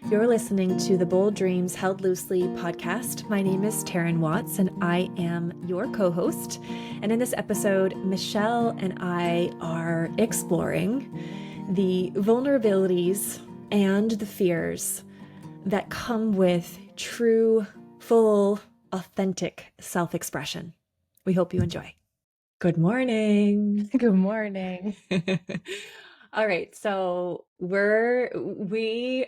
You're listening to the Bold Dreams Held Loosely podcast. My name is Taryn Watts, and I am your co-host. And in this episode, Michelle and I are exploring the vulnerabilities and the fears that come with true, full, authentic self-expression. We hope you enjoy. Good morning. Good morning. All right, so we're going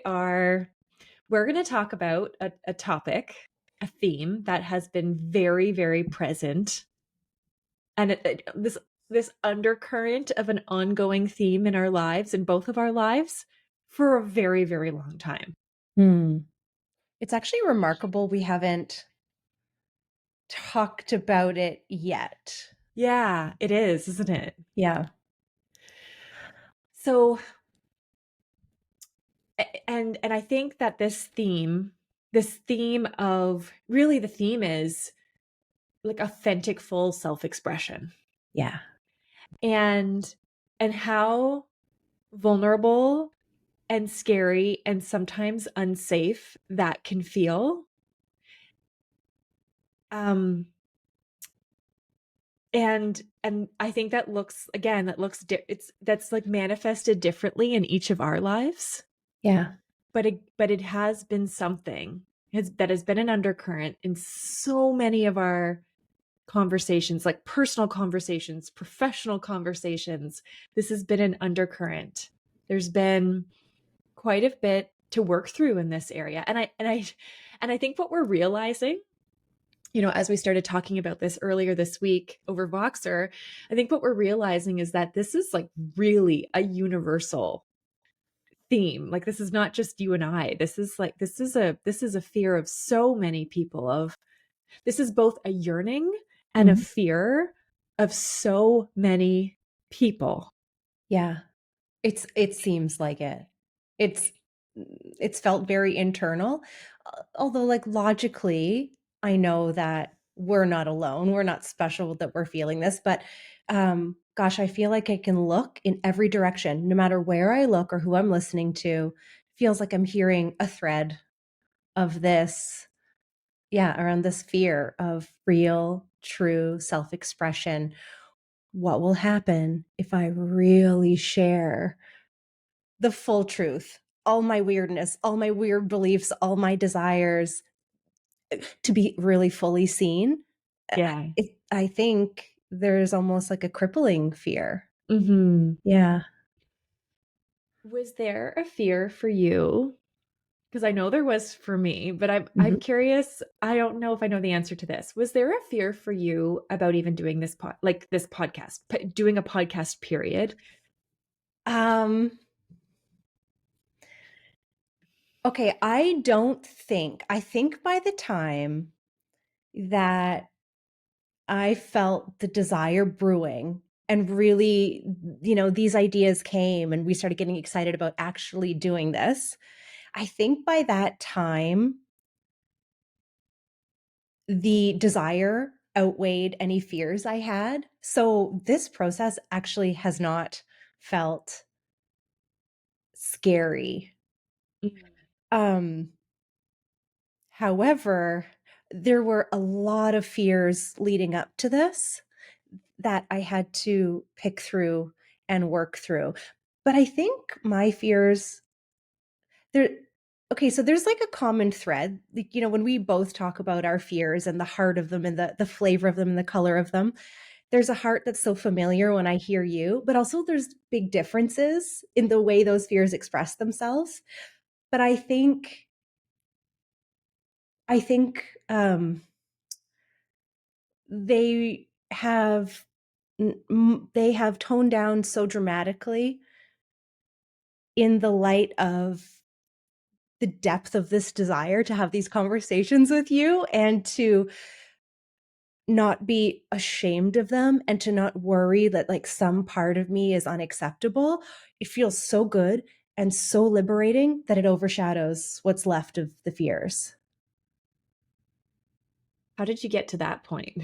to talk about a topic, a theme that has been very, very present, and this undercurrent of an ongoing theme in our lives, in both of our lives, for a very, very long time. It's actually remarkable we haven't talked about it yet. Yeah, it is, isn't it? Yeah. So, and I think that this theme of really the theme is like authentic, full self-expression. Yeah. And how vulnerable and scary and sometimes unsafe that can feel. And I think that looks that's like manifested differently in each of our lives. Yeah. But it has been something that has been an undercurrent in so many of our conversations, like personal conversations, professional conversations. This has been an undercurrent. There's been quite a bit to work through in this area. And I think what we're realizing, as we started talking about this earlier this week over Voxer, I think what we're realizing is that this is like really a universal theme. Like, this is not just you and I. This is a fear of so many people. This is both a yearning and a fear of so many people. Yeah. It seems like it. It's felt very internal. Although, like, logically, I know that we're not alone. We're not special that we're feeling this, but gosh, I feel like I can look in every direction, no matter where I look or who I'm listening to. Feels like I'm hearing a thread of this, around this fear of real, true self-expression. What will happen if I really share the full truth, all my weirdness, all my weird beliefs, all my desires, to be really fully seen? Yeah. I think there's almost like a crippling fear. Mm-hmm. Yeah. Was there a fear for you? Because I know there was for me, but I'm Mhm. curious. I don't know if I know the answer to this. Was there a fear for you about even doing this podcast, doing a podcast, period? Okay, I think by the time that I felt the desire brewing and really, these ideas came and we started getting excited about actually doing this. I think by that time, the desire outweighed any fears I had. So this process actually has not felt scary. Um, However, there were a lot of fears leading up to this that I had to pick through and work through. But I think my fears there okay, so there's like a common thread. Like, when we both talk about our fears and the heart of them and the flavor of them and the color of them, there's a heart that's so familiar when I hear you, but also there's big differences in the way those fears express themselves. But I think they have they have toned down so dramatically in the light of the depth of this desire to have these conversations with you and to not be ashamed of them and to not worry that like some part of me is unacceptable. It feels so good and so liberating that it overshadows what's left of the fears. How did you get to that point?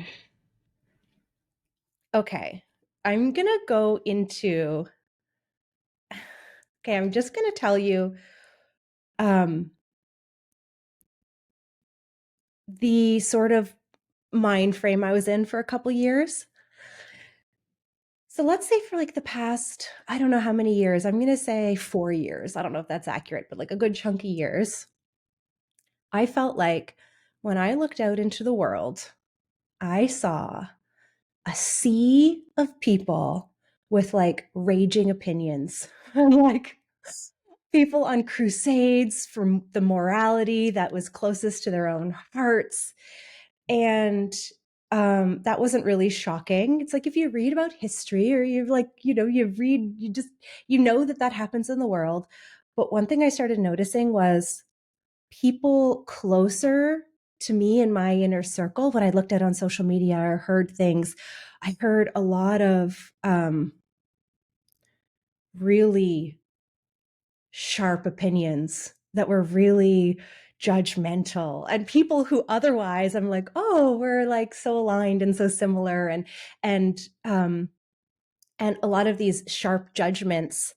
Okay, I'm going to go into Okay, I'm just going to tell you the sort of mind frame I was in for a couple years. So let's say for like the past, I don't know how many years, I'm going to say 4 years. I don't know if that's accurate, but like a good chunky years. I felt like when I looked out into the world, I saw a sea of people with like raging opinions. I'm like people on crusades for the morality that was closest to their own hearts. And that wasn't really shocking. It's like if you read about history or you like, you read, you know that that happens in the world. But one thing I started noticing was people closer to me in my inner circle when I looked at on social media or heard things. I heard a lot of really sharp opinions that were really judgmental, and people who otherwise I'm like, oh, we're like so aligned and so similar, and um and a lot of these sharp judgments,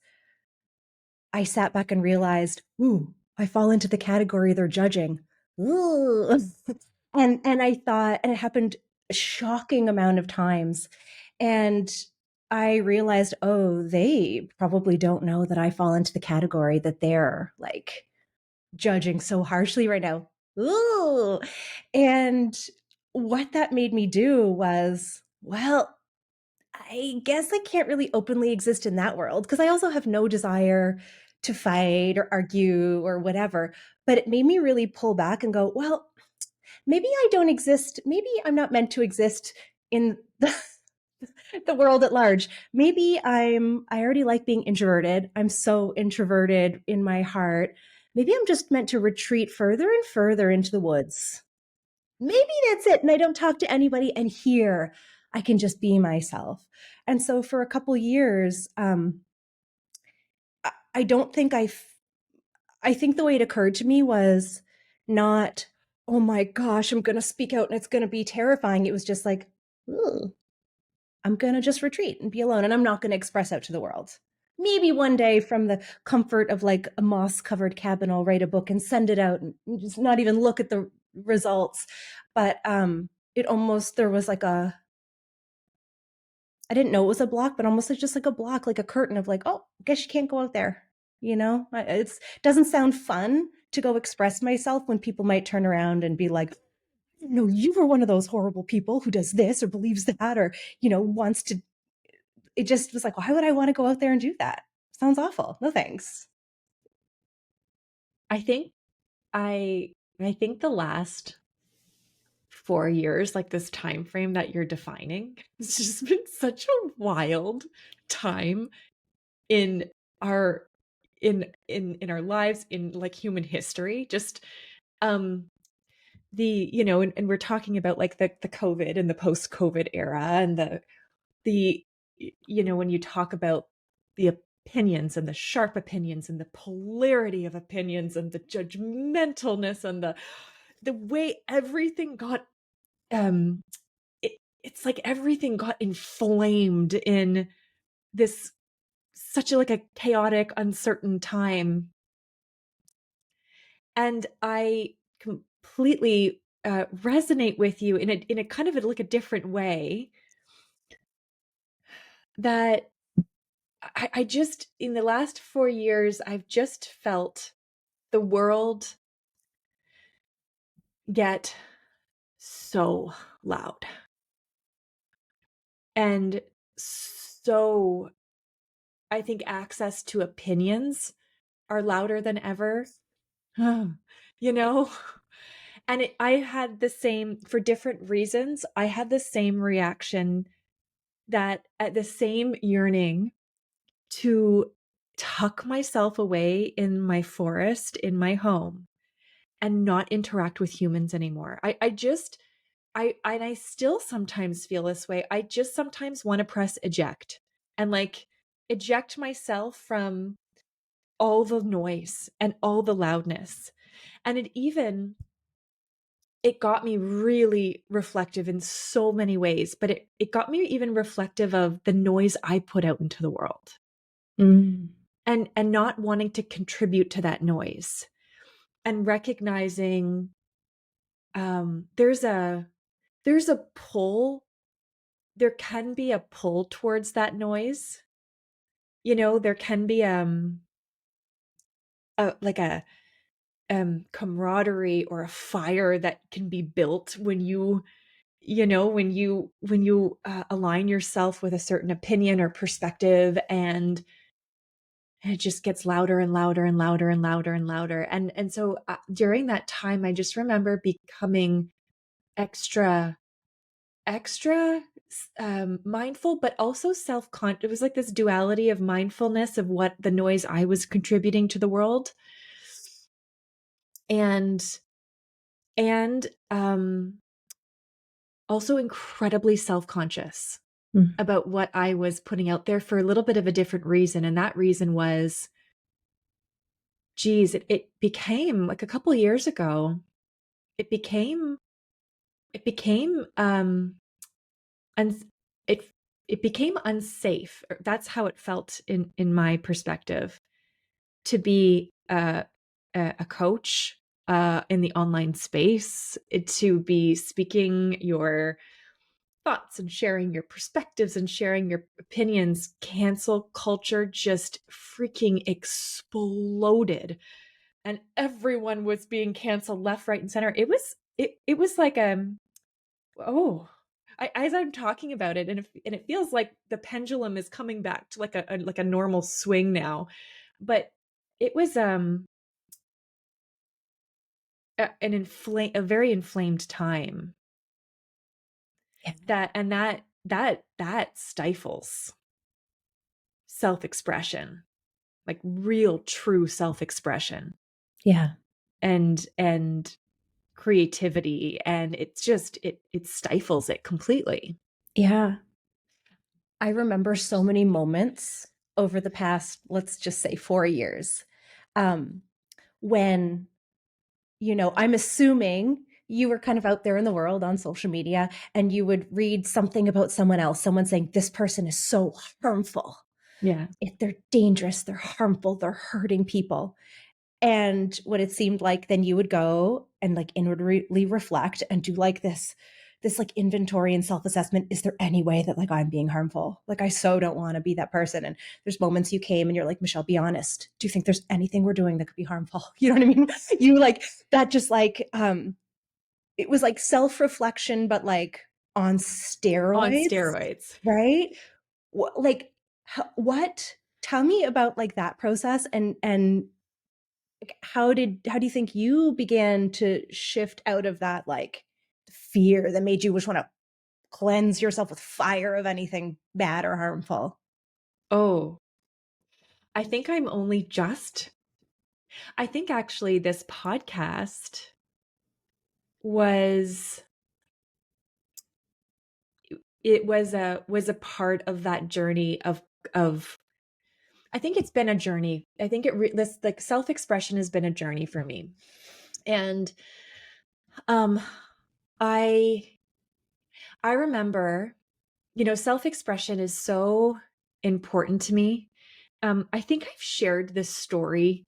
I sat back and realized, ooh, I fall into the category they're judging. Ooh. And I thought, and it happened a shocking amount of times. And I realized, oh, they probably don't know that I fall into the category that they're like judging so harshly right now. Ooh. And what that made me do was, well, I guess I can't really openly exist in that world because I also have no desire to fight or argue or whatever. But it made me really pull back and go, well, maybe I don't exist. Maybe I'm not meant to exist in the world at large. Maybe I already like being introverted. I'm so introverted in my heart. Maybe I'm just meant to retreat further and further into the woods. Maybe that's it. And I don't talk to anybody. And here I can just be myself. And so for a couple years, I don't think I think the way it occurred to me was not, oh my gosh, I'm going to speak out and it's going to be terrifying. It was just like, ooh, I'm going to just retreat and be alone and I'm not going to express out to the world. Maybe one day from the comfort of like a moss covered cabin, I'll write a book and send it out and just not even look at the results. But it almost, there was like I didn't know it was a block, but almost like just like a block, like a curtain of like, oh, I guess you can't go out there. It doesn't sound fun to go express myself when people might turn around and be like, no, you were one of those horrible people who does this or believes that or, wants to. It just was like, why would I want to go out there and do that? Sounds awful. No thanks. I think I think the last 4 years, like this time frame that you're defining, it's just been such a wild time in our in our lives, in like human history. Just um and we're talking about like the COVID and the post-COVID era and the when you talk about the opinions and the sharp opinions and the polarity of opinions and the judgmentalness and the way everything got um it's like everything got inflamed in this such a like a chaotic, uncertain time. And I completely resonate with you in a kind of like a different way, that I just, in the last 4 years, I've just felt the world get so loud and so, I think access to opinions are louder than ever. you know and I had the same, for different reasons, I had the same reaction, that at the same yearning to tuck myself away in my forest, in my home, and not interact with humans anymore. I just and I still sometimes feel this way. I just sometimes want to press eject and like eject myself from all the noise and all the loudness. And it got me really reflective in so many ways, but it got me even reflective of the noise I put out into the world, Mm. and not wanting to contribute to that noise, and recognizing there's a pull. There can be a pull towards that noise. There can be like a camaraderie or a fire that can be built when you align yourself with a certain opinion or perspective, and it just gets louder and louder and louder and louder and louder. And so during that time, I just remember becoming extra mindful, but also self-conscious. It was like this duality of mindfulness of what the noise I was contributing to the world, and also incredibly self-conscious Mm. about what I was putting out there for a little bit of a different reason. And that reason was, geez, it became like a couple of years ago, it became, it became, un- it, it became unsafe. That's how it felt in my perspective, to be a coach in the online space, to be speaking your thoughts and sharing your perspectives and sharing your opinions. Cancel culture just freaking exploded, and everyone was being canceled left, right, and center. It was like oh, as I'm talking about it, and it feels like the pendulum is coming back to like a normal swing now, but it was a very inflamed time, Yeah. that stifles self-expression, like real true self-expression, Yeah. and creativity, and it's just it stifles it completely. Yeah. I remember so many moments over the past, let's just say 4 years, um, when, I'm assuming you were kind of out there in the world on social media and you would read something about someone else, someone saying, "This person is so harmful. Yeah. If they're dangerous, they're harmful, they're hurting people." And what it seemed like, then you would go and like inwardly reflect and do like this like inventory and self-assessment. Is there any way that like I'm being harmful? Like I so don't want to be that person. And there's moments you came and you're like, "Michelle, be honest. Do you think there's anything we're doing that could be harmful?" You know what I mean? You like that just like it was like self-reflection, but like on On steroids, steroids. right? Like what? Tell me about like that process, and like, how do you think you began to shift out of that like fear that made you just want to cleanse yourself with fire of anything bad or harmful? Oh, I think I'm only just I think actually this podcast was it was a part of that journey of I think it's been a journey. I think this like self-expression has been a journey for me. And um I I remember, self-expression is so important to me. I think I've shared this story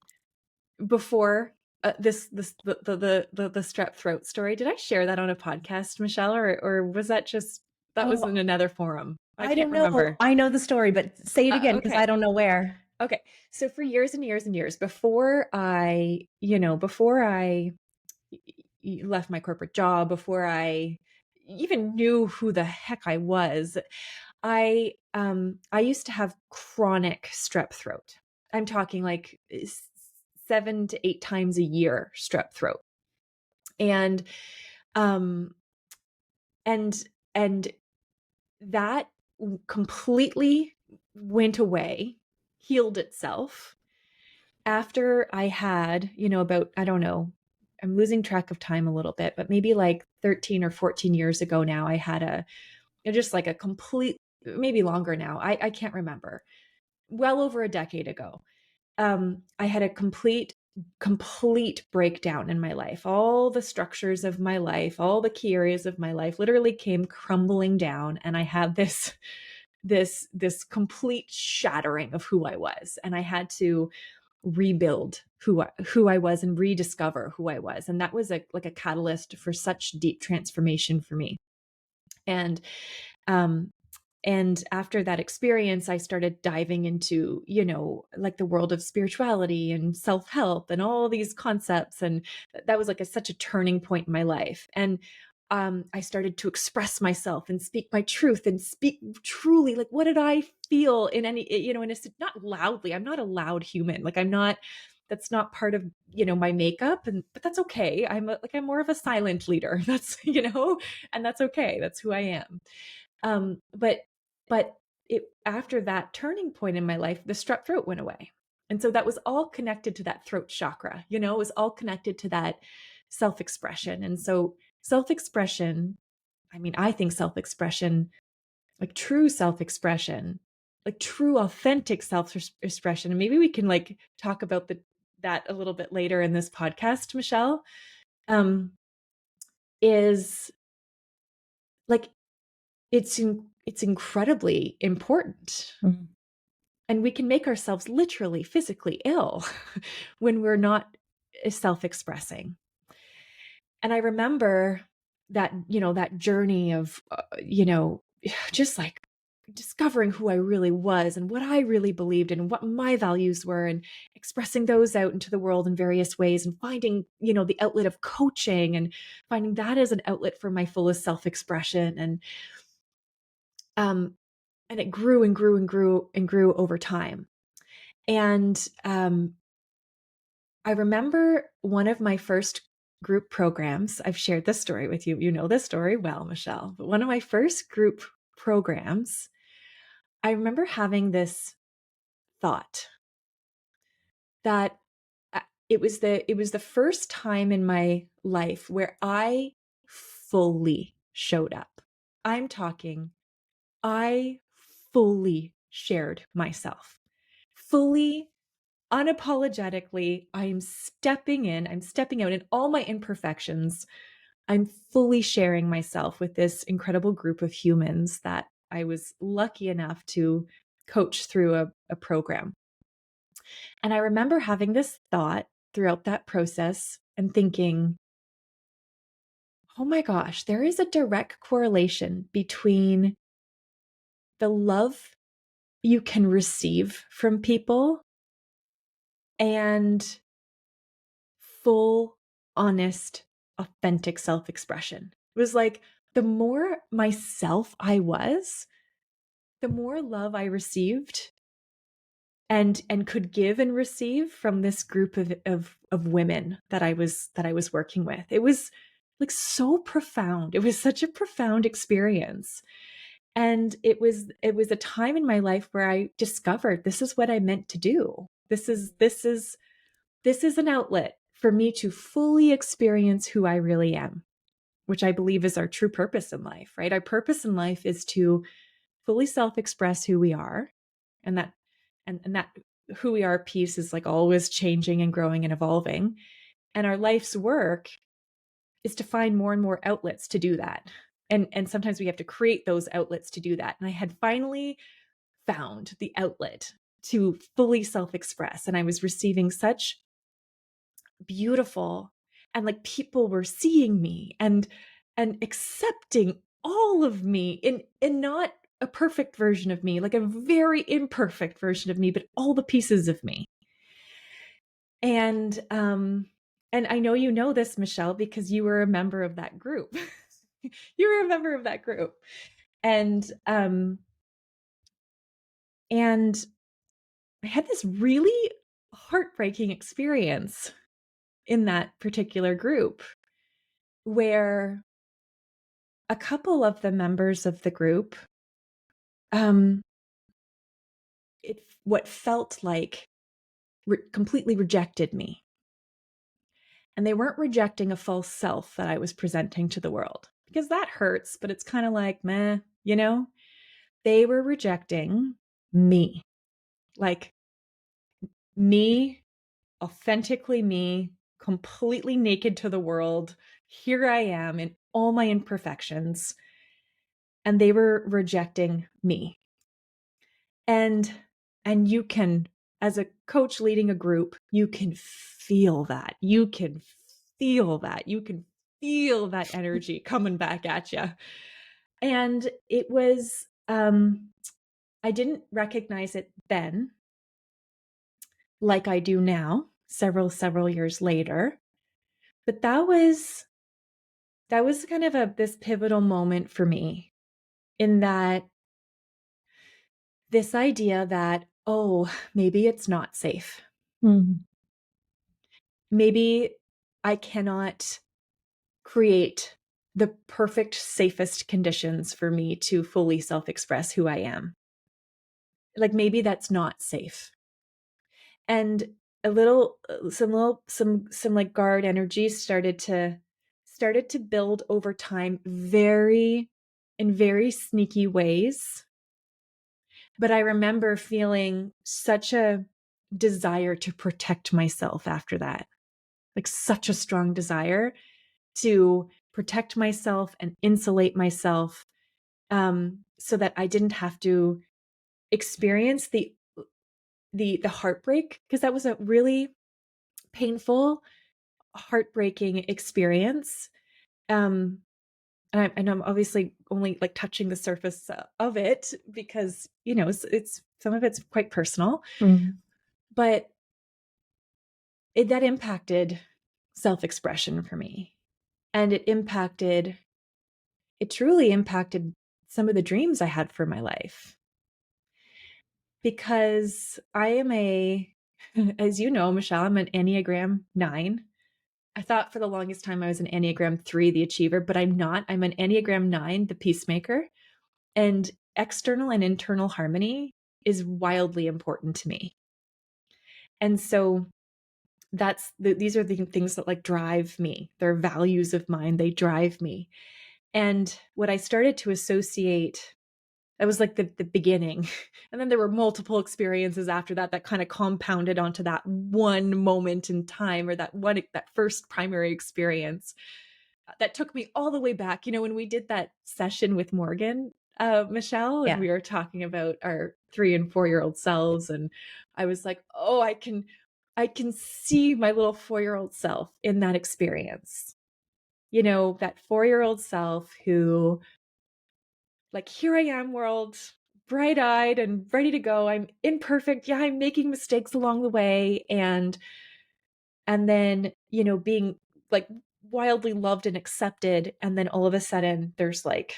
before. This the strep throat story. Did I share that on a podcast, Michelle, or was that was Oh, in another forum? I I can't don't know. remember. I know the story, but say it again because I Okay. don't know where. Okay. So for years and years and years before I left my corporate job, before I even knew who the heck I was, I used to have chronic strep throat. I'm talking like 7 to 8 times a year strep throat. And um and and that completely went away, healed itself after I had, about, I don't know, I'm losing track of time a little bit, but maybe like 13 or 14 years ago now, I had just like a complete, maybe longer now. I can't remember. Well over a decade ago. I had a complete breakdown in my life. All the structures of my life, all the key areas of my life literally came crumbling down. And I had this complete shattering of who I was. And I had to rebuild who I was and rediscover who I was. And that was like a catalyst for such deep transformation for me. And um and after that experience, I started diving into, like the world of spirituality and self-help and all these concepts. And that was like such a turning point in my life. And I started to express myself and speak my truth and speak truly, like, what did I feel in any, and it's not loudly. I'm not a loud human. Like, that's not part of, my makeup. But that's okay. I'm more of a silent leader. That's, and that's okay. That's who I am. But it, after that turning point in my life, the strep throat went away. And so that was all connected to that throat chakra, it was all connected to that self-expression. And so self-expression, I think self-expression, like true self-expression, like true authentic self-expression. And maybe we can like talk about that a little bit later in this podcast, Michelle, is like, it's incredibly important. Mhm. And we can make ourselves literally physically ill when we're not self-expressing. And I remember that, that journey of, just like discovering who I really was and what I really believed in and what my values were, and expressing those out into the world in various ways, and finding, the outlet of coaching and finding that as an outlet for my fullest self-expression. And it grew and grew and grew and grew over time. And I remember one of my first group programs. I've shared this story with you. You know this story well, Michelle. But one of my first group programs, I remember having this thought that it was the first time in my life where I fully showed up. I'm talking, I fully shared myself, fully, unapologetically. I'm stepping out in all my imperfections. I'm fully sharing myself with this incredible group of humans that I was lucky enough to coach through a program. And I remember having this thought throughout that process and thinking, oh my gosh, there is a direct correlation between the love you can receive from people and full, honest, authentic self-expression. It was like, the more myself I was, the more love I received and could give and receive from this group of women that I was working with. It was like so profound. It was such a profound experience. And it was a time in my life where I discovered this is what I meant to do. This is an outlet for me to fully experience who I really am, which I believe is our true purpose in life, right? Our purpose in life is to fully self-express who we are. And that who we are piece is like always changing and growing and evolving. And our life's work is to find more and more outlets to do that. And sometimes we have to create those outlets to do that. And I had finally found the outlet to fully self-express. And I was receiving such beautiful, and like people were seeing me and accepting all of me in not a perfect version of me, like a very imperfect version of me, but all the pieces of me. And I know you know this, Michelle, because you were a member of that group. You were a member of that group. And I had this really heartbreaking experience in that particular group where a couple of the members of the group, um, what felt like completely rejected me. And they weren't rejecting a false self that I was presenting to the world, because that hurts, but it's kind of like, meh, They were rejecting me, like me, authentically me, completely naked to the world. Here I am in all my imperfections. And they were rejecting me. And you can, as a coach leading a group, you can feel that. You can feel that. You can feel that energy coming back at you. And it was, I didn't recognize it then like I do now, several years later. But that was kind of this pivotal moment for me, in that this idea that, oh, maybe it's not safe. Mm. Maybe I cannot create the perfect, safest conditions for me to fully self-express who I am. Like, maybe that's not safe. And some like guard energy started to build over time, in very sneaky ways. But I remember feeling such a desire to protect myself after that, like such a strong desire to protect myself and insulate myself, so that I didn't have to experience the heartbreak, because that was a really painful, heartbreaking experience. Um, and I'm obviously only like touching the surface of it, because it's some of it's quite personal, Mm. but that impacted self-expression for me, and it truly impacted some of the dreams I had for my life, because I am as you know, Michelle, I'm an Enneagram 9. I thought for the longest time I was an Enneagram 3, the achiever, but I'm not. I'm an Enneagram 9, the peacemaker. And external and internal harmony is wildly important to me. And so these are the things that like drive me. They're values of mine. They drive me. And what I started to associate, that was like the beginning. And then there were multiple experiences after that that kind of compounded onto that one moment in time, or that first primary experience that took me all the way back. When we did that session with Morgan, Michelle, and Yeah. we were talking about our 3 and 4-year-old selves, and I was like, oh, I can see my little 4-year-old self in that experience. That 4-year-old self who, like, here I am, world, bright-eyed and ready to go. I'm imperfect. Yeah, I'm making mistakes along the way. And then, being like wildly loved and accepted. And then all of a sudden there's like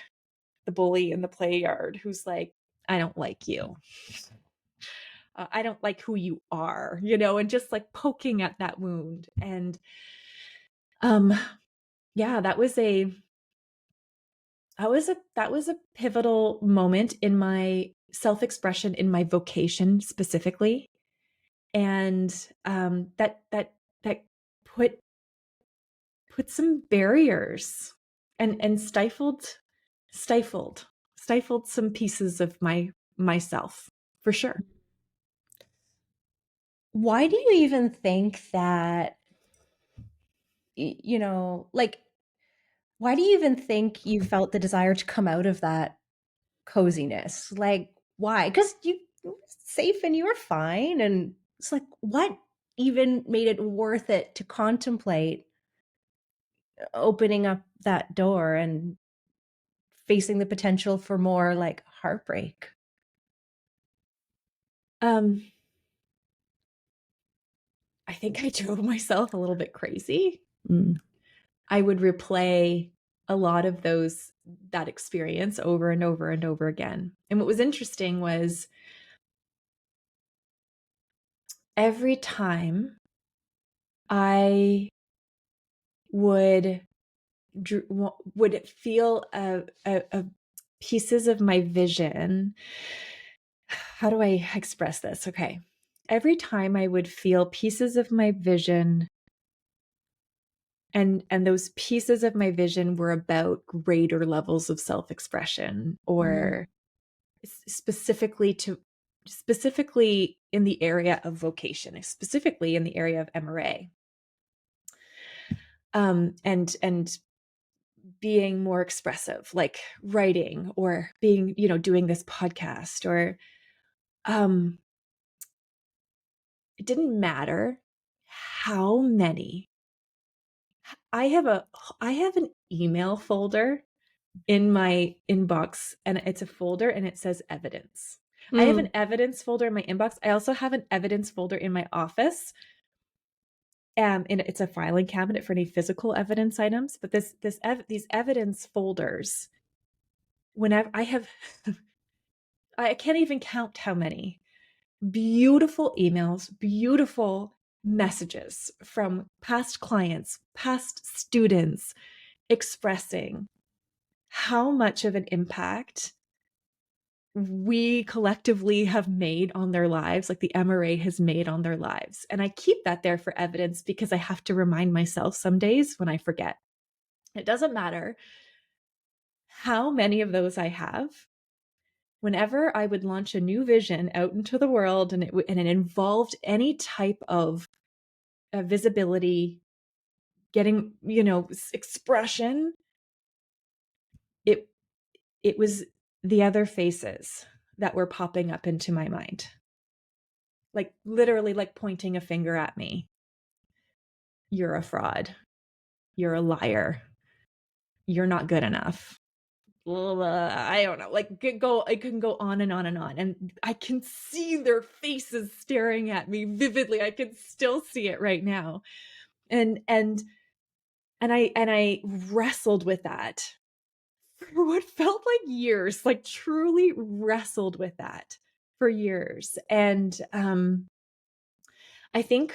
the bully in the play yard who's like, I don't like you. I don't like who you are, and just like poking at that wound. And yeah, that was a pivotal moment in my self-expression, in my vocation specifically. And that put some barriers, and stifled some pieces of myself, for sure. Why do you even think that, like, why do you even think you felt the desire to come out of that coziness? Like, why? Because you were safe and you were fine. And it's like, what even made it worth it to contemplate opening up that door and facing the potential for more like heartbreak? um I think I drove myself a little bit crazy. Mm. I would replay a lot of that experience over and over and over again. And what was interesting was, every time I would feel a pieces of my vision. How do I express this? Okay. Every time I would feel pieces of my vision, and those pieces of my vision were about greater levels of self-expression, Mm. or specifically in the area of vocation, specifically in the area of MRA, and being more expressive, like writing, or being, doing this podcast, or it didn't matter how many I have an email folder in my inbox, and it's a folder and it says evidence. I have an evidence folder in my inbox. I also have an evidence folder in my office. And it's a filing cabinet for any physical evidence items, but these evidence folders, whenever I have I can't even count how many beautiful emails, beautiful messages from past clients, past students, expressing how much of an impact we collectively have made on their lives, like the MRA has made on their lives. And I keep that there for evidence because I have to remind myself some days when I forget. It doesn't matter how many of those I have. Whenever I would launch a new vision out into the world and it involved any type of visibility, getting, expression, it was the other faces that were popping up into my mind. Like literally like pointing a finger at me. You're a fraud. You're a liar. You're not good enough. I don't know. Like it can go on and on and on. And I can see their faces staring at me vividly. I can still see it right now. And I wrestled with that for what felt like years, like truly wrestled with that for years. And I think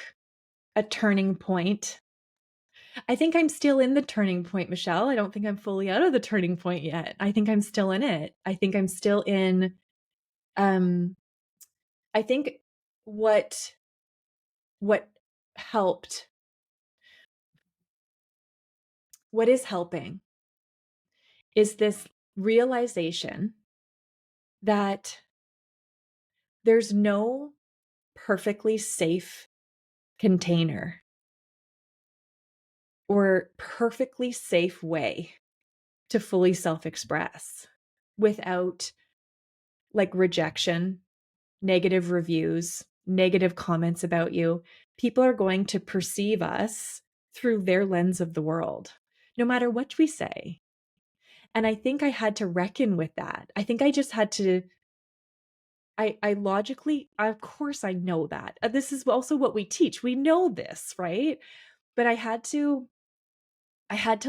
a turning point. I think I'm still in the turning point, Michelle. I don't think I'm fully out of the turning point yet. I think I'm still in it. I think I'm still in I think what helped, what is helping is this realization that there's no perfectly safe container or perfectly safe way to fully self-express without like rejection, negative reviews, negative comments about you. People are going to perceive us through their lens of the world, no matter what we say. And I think I had to reckon with that. I think I just had to, I logically, of course I know that. This is also what we teach. We know this, right? But I had to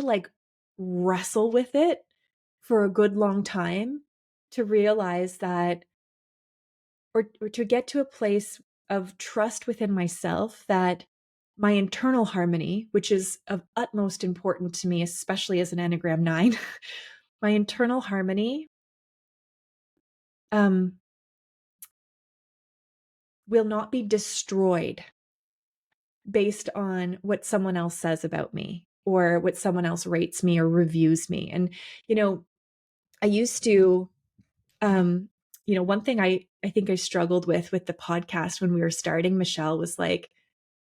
like wrestle with it for a good long time to realize that, or to get to a place of trust within myself that my internal harmony, which is of utmost importance to me, especially as an Enneagram 9, my internal harmony will not be destroyed based on what someone else says about me or what someone else rates me or reviews me. And, I used to, one thing I think I struggled with the podcast when we were starting, Michelle, was like,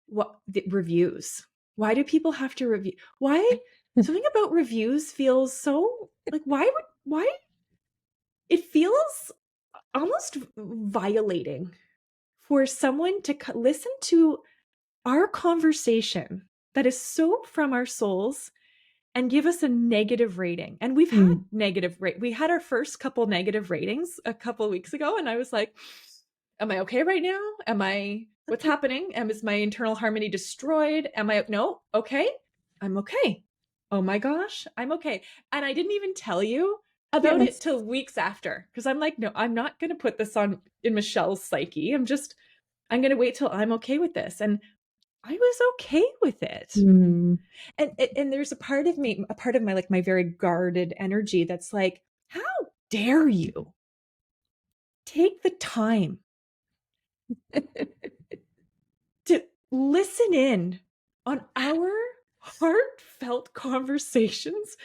what the reviews? Why do people have to review? Why something about reviews feels so like, why it feels almost violating for someone to listen to our conversation that is so from our souls and give us a negative rating. And we've had we had our first couple negative ratings a couple weeks ago. And I was like, am I okay right now? What's happening? Is my internal harmony destroyed? No, okay. I'm okay. Oh my gosh, I'm okay. And I didn't even tell you about it till weeks after. Cause I'm like, no, I'm not going to put this on in Michelle's psyche. I'm going to wait till I'm okay with this. And I was okay with it. And there's a part of me, a part of my, like my very guarded energy that's like, how dare you take the time to listen in on our heartfelt conversations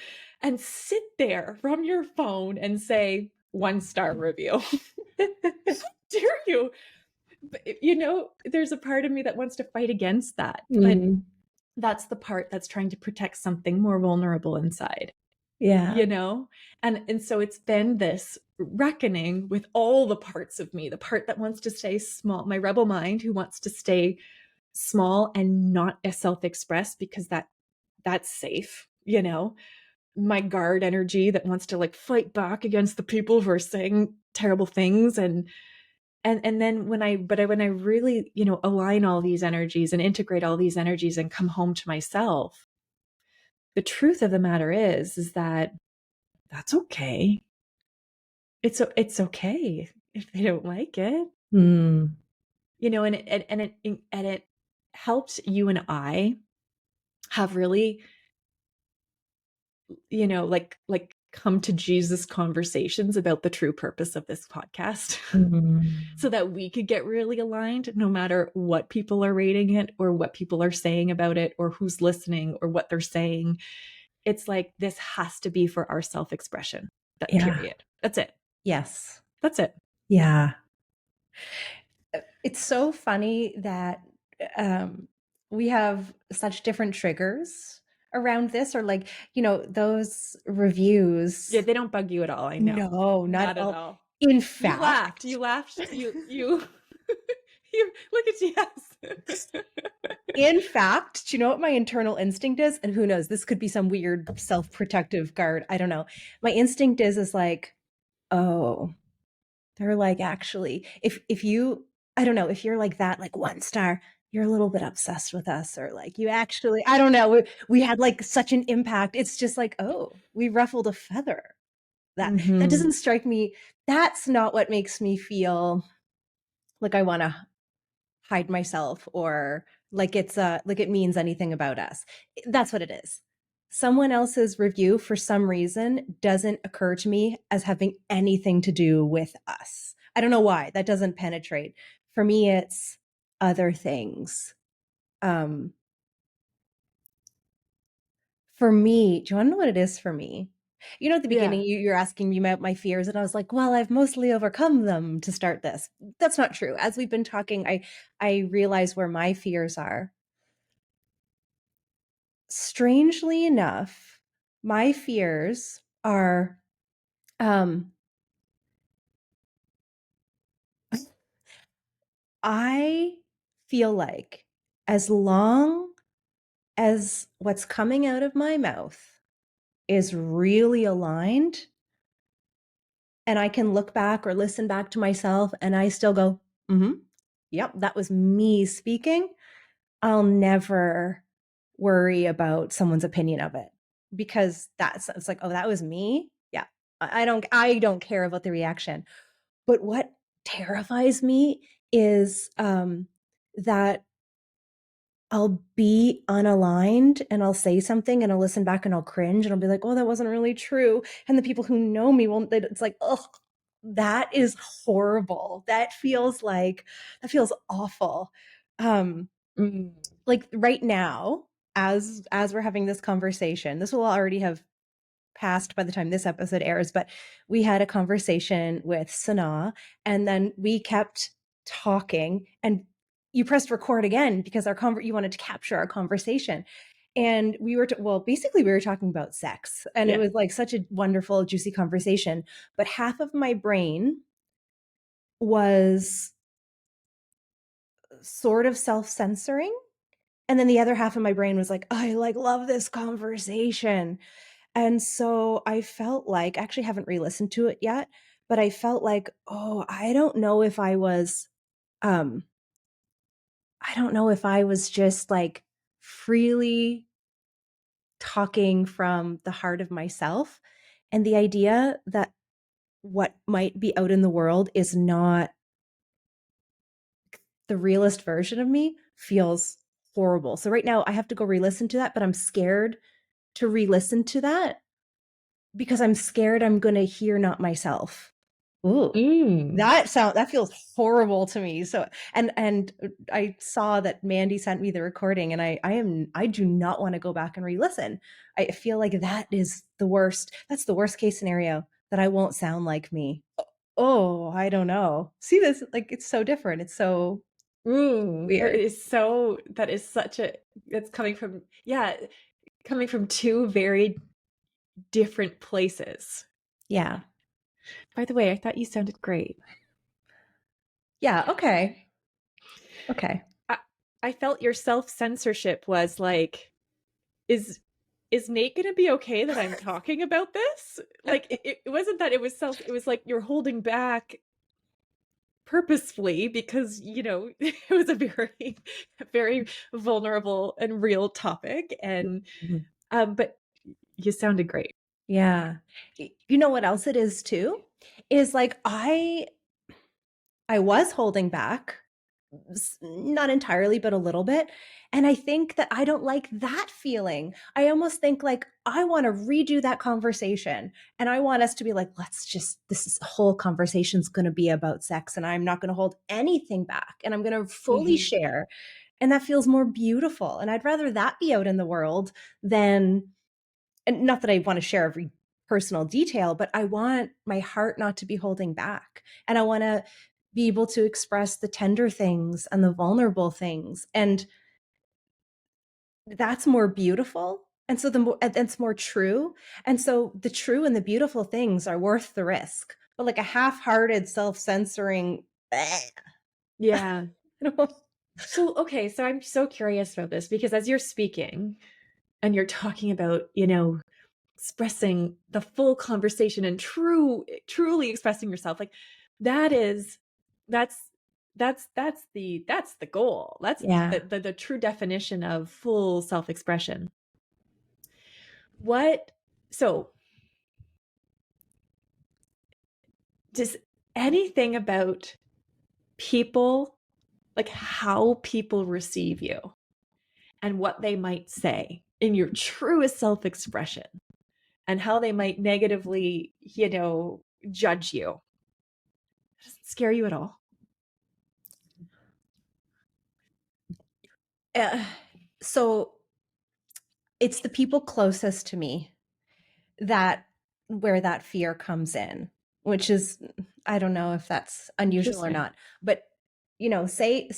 and sit there from your phone and say 1-star review. Dare you? But, there's a part of me that wants to fight against that. But that's the part that's trying to protect something more vulnerable inside. Yeah. And so it's been this reckoning with all the parts of me, the part that wants to stay small, my rebel mind who wants to stay small and not as self-expressed because that's safe, you know, my guard energy that wants to like fight back against the people who are saying terrible things. And then when I really, you know, align all these energies and integrate all these energies and come home to myself, the truth of the matter is that that's okay. It's okay if they don't like it, Mm. you know, and it helps you and I have really, you know, like come to Jesus conversations about the true purpose of this podcast. Mm. So that we could get really aligned no matter what people are rating it or what people are saying about it or who's listening or what they're saying. It's like this has to be for our self-expression. That Yeah. period. That's it. Yes. That's it. Yeah. It's so funny that we have such different triggers around this, or like, you know, those reviews. Yeah, they don't bug you at all. I know. No, not Not at at all. all. In You laughed. fact, You laughed. You you look at you. Yes. in fact, do you know what my internal instinct is? And who knows, this could be some weird self-protective guard. I don't know. My instinct is like, oh, they're like, actually, if you, I don't know, if you're like that, like 1 star, you're a little bit obsessed with us, or like you actually, I don't know, we had like such an impact. It's just like, oh, we ruffled a feather. That Mm-hmm. doesn't strike me. That's not what makes me feel like I want to hide myself, or like it's like it means anything about us. That's what it is. Someone else's review for some reason doesn't occur to me as having anything to do with us. I don't know why. That doesn't penetrate. For me it's other things. Um for me, do you want to know what it is for me? You know, at the beginning, Yeah. you're asking me about my fears, and I was like, "Well, I've mostly overcome them to start this." That's not true. As we've been talking, I realize where my fears are. Strangely enough, my fears are um I feel like as long as what's coming out of my mouth is really aligned, and I can look back or listen back to myself and I still go, "Mhm. Yep, that was me speaking." I'll never worry about someone's opinion of it, because that's, it's like, "Oh, that was me?" Yeah. I don't care about the reaction. But what terrifies me is that I'll be unaligned and I'll say something and I'll listen back and I'll cringe and I'll be like, "Oh, that wasn't really true." And the people who know me won't, it's like, "Oh, that is horrible." That feels awful. Um, Mm. like right now, as we're having this conversation, this will already have passed by the time this episode airs, but we had a conversation with Sanaa, and then we kept talking, and you pressed record again because you wanted to capture our conversation. And we were, well, basically we were talking about sex, and it Yeah. was like such a wonderful, juicy conversation. But half of my brain was sort of self-censoring. And then the other half of my brain was like, I like love this conversation. And so I felt like, I actually haven't re-listened to it yet, but I felt like, oh, um, I don't know if I was just like freely talking from the heart of myself. And the idea that what might be out in the world is not the realist version of me feels horrible. So right now I have to go re-listen to that, but I'm scared to re-listen to that because I'm scared I'm going to hear not myself. Ooh. Mm. That feels horrible to me. So, and I saw that Mandy sent me the recording, and I do not want to go back and re-listen. I feel like that is the worst. That's the worst case scenario, that I won't sound like me. Oh, I don't know. See this, like it's so different. It's so Mm. weird. That is such a, it's coming from, yeah, coming from two very different places. Yeah. By the way, I thought you sounded great. Yeah, okay. Okay. I felt your self-censorship was like, is Nate gonna be okay that I'm talking about this? Like it wasn't that it was it was like you're holding back purposefully because it was a very very vulnerable and real topic, and Mhm. but you sounded great. Yeah. You know what else it is too? Is like I was holding back, not entirely, but a little bit. And I think that I don't like that feeling. I almost think like I want to redo that conversation. And I want us to be like, this whole conversation's going to be about sex. And I'm not going to hold anything back. And I'm going to fully Mm-hmm. share. And that feels more beautiful. And I'd rather that be out in the world than, and not that I want to share every personal detail, but I want my heart not to be holding back. And I want to be able to express the tender things and the vulnerable things. And that's more beautiful. And so it's more true. And so the true and the beautiful things are worth the risk. But like a half-hearted, self-censoring, Yeah. So okay, so I'm so curious about this because as you're speaking and you're talking about expressing the full conversation and truly expressing yourself, like that is that's that's the goal. That's yeah. the true definition of full self-expression. What so does anything about people, like how people receive you and what they might say in your truest self-expression and how they might negatively judge you, does it scare you at all? Uh, so it's the people closest to me that where that fear comes in, which is, I don't know if that's unusual or Interesting. not, but say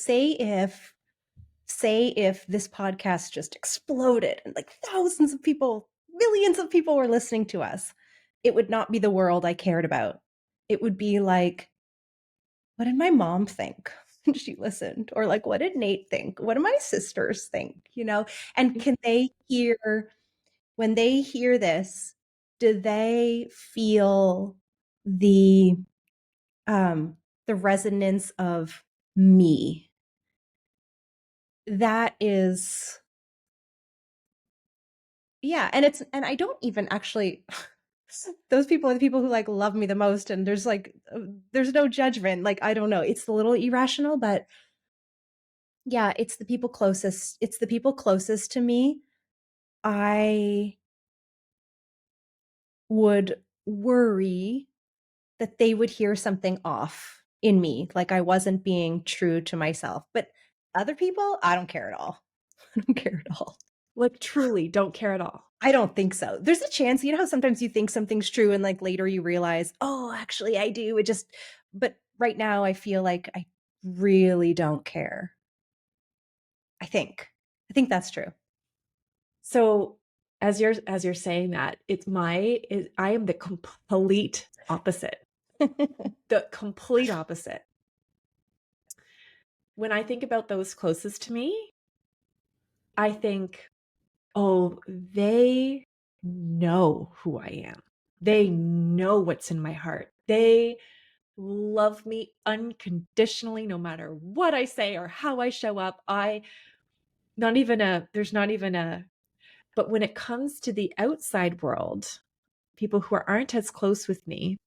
if this podcast just exploded and like thousands of people, millions of people were listening to us, it would not be the world I cared about. It would be like, what did my mom think when she listened? Or like, what did Nate think? What do my sisters think? And can they hear when they hear this, do they feel the um the resonance of me? That is, yeah, and I don't even actually those people are the people who like love me the most, and there's no judgment. Like, I don't know, it's a little irrational, but yeah, it's the people closest to me. I would worry that they would hear something off in me, like I wasn't being true to myself. But other people, I don't care at all. I don't care at all. Like truly don't care at all. I don't think so. There's a chance, how sometimes you think something's true and like later you realize, oh, actually I do. But right now I feel like I really don't care. I think. I think that's true. So as you're saying that, I am the complete opposite. The complete opposite. When I think about those closest to me, I think, oh, they know who I am. They know what's in my heart. They love me unconditionally, no matter what I say or how I show up. There's not even a, but when it comes to the outside world, people who aren't as close with me,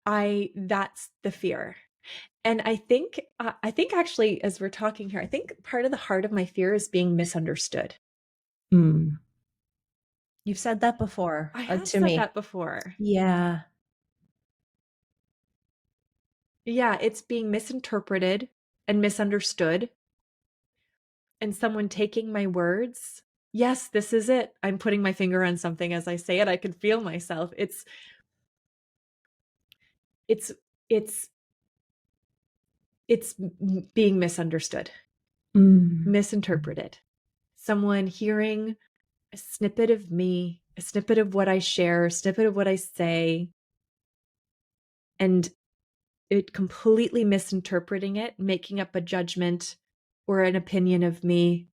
that's the fear. And I think actually, as we're talking here, I think part of the heart of my fear is being misunderstood. Mm. You've said that before I have to said me. that before. Yeah. Yeah, it's being misinterpreted and misunderstood, and someone taking my words. Yes, this is it. I'm putting my finger on something as I say it. I can feel myself. It's it's it's being misunderstood, Mm. misinterpreted. Someone hearing a snippet of me, a snippet of what I share, a snippet of what I say, and it completely misinterpreting it, making up a judgment or an opinion of me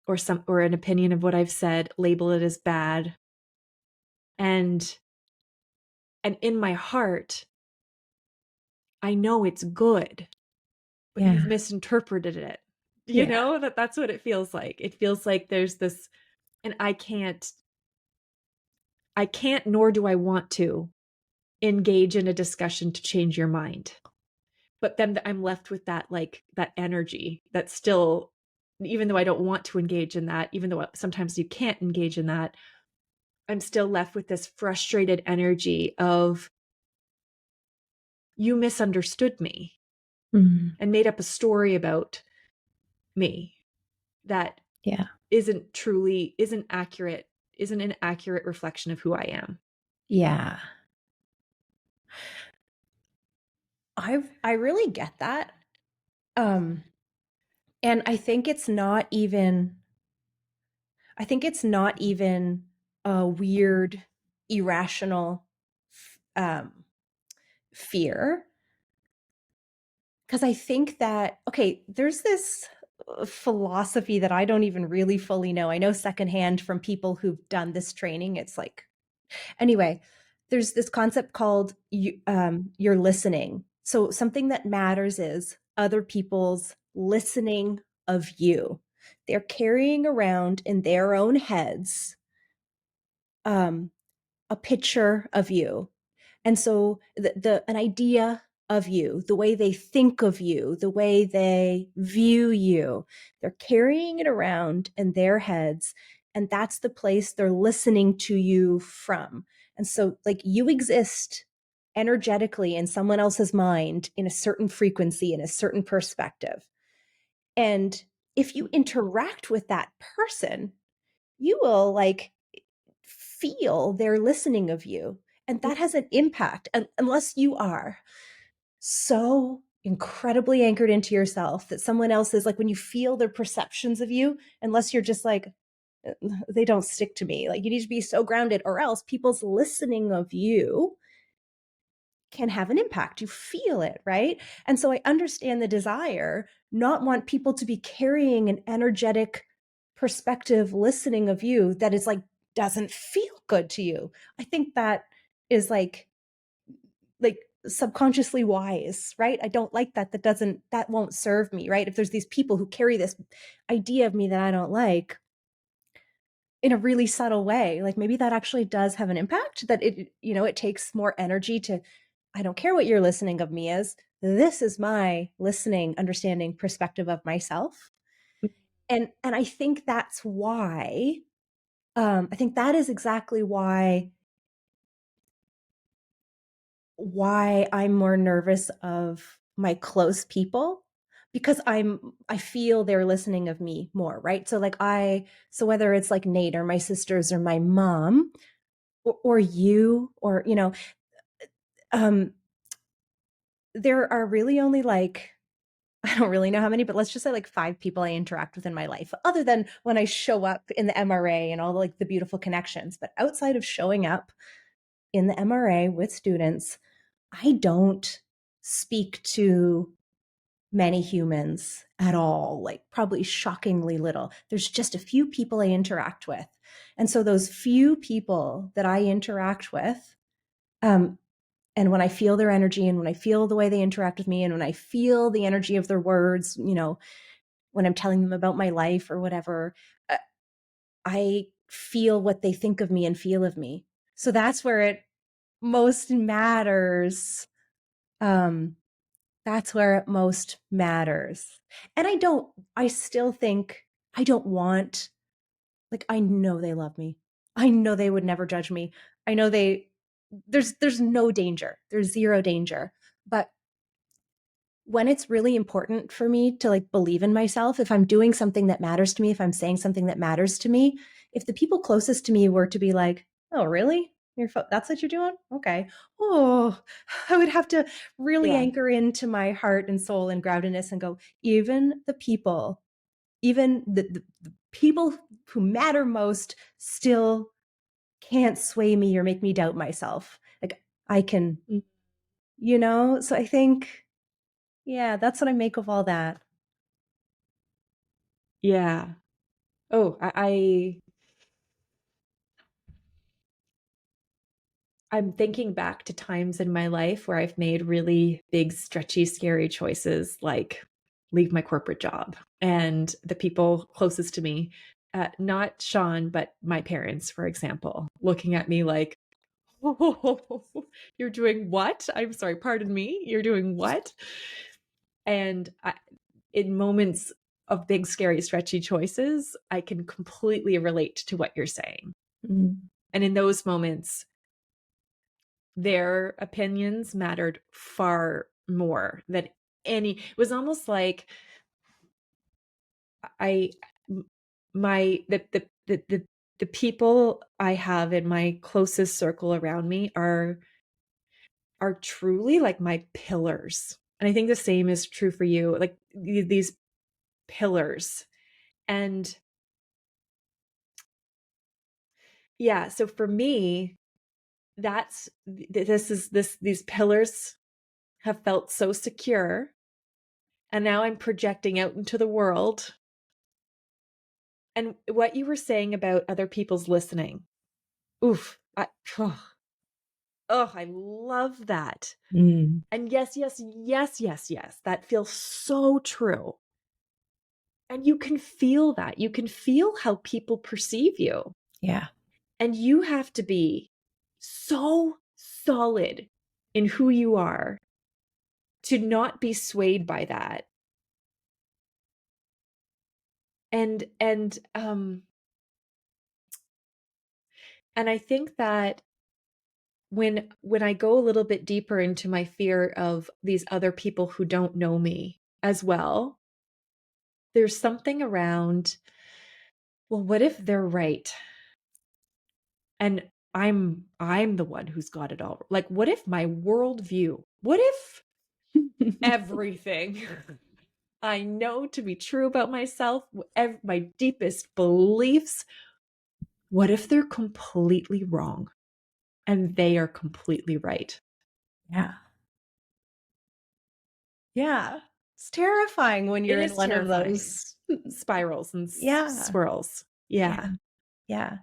or an opinion of what I've said, label it as bad. And in my heart, I know it's good, but you've Yeah. misinterpreted it. You Yeah. know, that's what it feels like. It feels like there's this, and I can't, nor do I want to engage in a discussion to change your mind. But then I'm left with that, like that energy that's still, even though I don't want to engage in that, even though sometimes you can't engage in that, I'm still left with this frustrated energy of, you misunderstood me Mhm. and made up a story about me that Yeah. isn't accurate, isn't an accurate reflection of who I am. Yeah. I really get that. Um, and I think it's not even a weird, irrational um, fear. Because I think that, okay, there's this philosophy that I don't even really fully know. I know secondhand from people who've done this training. It's like, anyway, there's this concept called you're listening. So something that matters is other people's listening of you. They're carrying around in their own heads um, a picture of you. And so an idea of you, the way they think of you, the way they view you, they're carrying it around in their heads. And that's the place they're listening to you from. And so, like, you exist energetically in someone else's mind in a certain frequency, in a certain perspective. And if you interact with that person, you will like feel their listening of you. And that has an impact unless you are so incredibly anchored into yourself that someone else is like, when you feel their perceptions of you, unless you're just like, they don't stick to me. Like, you need to be so grounded, or else people's listening of you can have an impact. You feel it, right? And so I understand the desire, not want people to be carrying an energetic perspective listening of you that is like, doesn't feel good to you. I think that is like subconsciously wise, right? I don't like that. That won't serve me, right? If there's these people who carry this idea of me that I don't like in a really subtle way, like maybe that actually does have an impact, that it takes more energy to, I don't care what your listening of me is. This is my listening, understanding perspective of myself. And I think that's why, I think that is exactly why I'm more nervous of my close people, because I feel they're listening of me more, right? So whether it's like Nate or my sisters or my mom or you or um there are really only like, I don't really know how many, but let's just say like 5 people I interact with in my life, other than when I show up in the MRA and all like the beautiful connections. But outside of showing up in the MRA with students, I don't speak to many humans at all, like probably shockingly little. There's just a few people I interact with. And so those few people that I interact with, um, and when I feel their energy and when I feel the way they interact with me and when I feel the energy of their words, when I'm telling them about my life or whatever, uh, I feel what they think of me and feel of me. So that's where it most matters. Um, that's where it most matters. And I still think I don't want, like, I know they love me. I know they would never judge me. I know there's no danger. There's zero danger. But when it's really important for me to like believe in myself, if I'm doing something that matters to me, if I'm saying something that matters to me, if the people closest to me were to be like, "Oh, really? That's what you're doing? Okay." Oh, I would have to really Yeah. anchor into my heart and soul and groundedness and go, even the people who matter most still can't sway me or make me doubt myself. Like, I can you know? So I think, yeah, that's what I make of all that. Yeah. Oh, I'm thinking back to times in my life where I've made really big, stretchy, scary choices, like leave my corporate job. And the people closest to me, not Sean, but my parents, for example, looking at me like, oh, you're doing what? I'm sorry, pardon me. You're doing what? And in moments of big, scary, stretchy choices, I can completely relate to what you're saying. Mm. And in those moments, their opinions mattered far more than any. It was almost like I my the people I have in my closest circle around me are truly like my pillars. And I think the same is true for you, like these pillars. And yeah, so for me, that's these pillars have felt so secure, and now I'm projecting out into the world. And what you were saying about other people's listening, oof, oh, I love that. Mm. And yes, yes, yes, yes, yes, that feels so true. And you can feel that. You can feel how people perceive you. Yeah. And you have to be so solid in who you are to not be swayed by that. And I think that when I go a little bit deeper into my fear of these other people who don't know me as well, there's something around, well, what if they're right? And I'm the one who's got it all. Like, what if my worldview, what if everything I know to be true about myself, my deepest beliefs, what if they're completely wrong and they are completely right? Yeah. Yeah. It's terrifying when It you're in is one of terrifying. those. Spirals and Yeah. swirls. Yeah. Yeah. Yeah.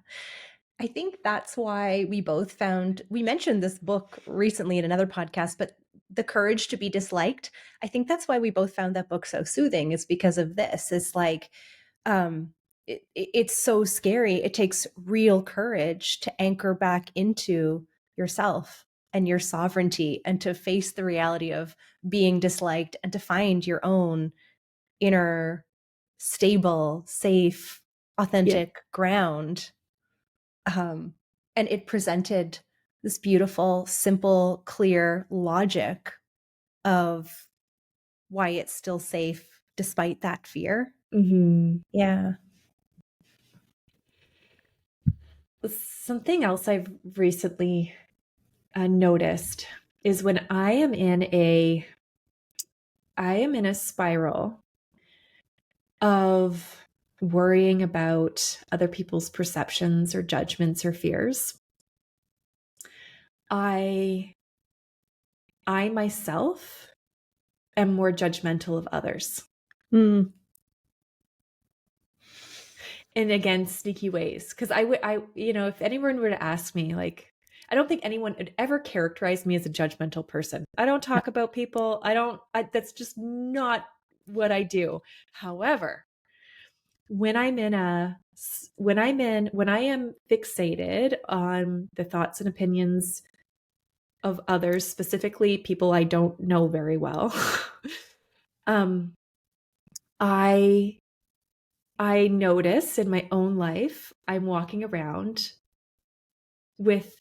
I think that's why we both found, we mentioned this book recently in another podcast, but The Courage to Be Disliked. I think that's why we both found that book so soothing, is because of this. It's like, it's so scary. It takes real courage to anchor back into yourself and your sovereignty and to face the reality of being disliked and to find your own inner, stable, safe, Yeah. authentic ground. Um, and it presented this beautiful, simple, clear logic of why it's still safe despite that fear. Mhm. Yeah. Something else I've recently noticed is when I am in a spiral of worrying about other people's perceptions or judgments or fears. I myself am more judgmental of others. Mm. And again, sneaky ways. Because if anyone were to ask me, like, I don't think anyone would ever characterize me as a judgmental person. I don't talk about people. That's just not what I do. However, when I am fixated on the thoughts and opinions of others, specifically people I don't know very well, um, I notice in my own life, I'm walking around with,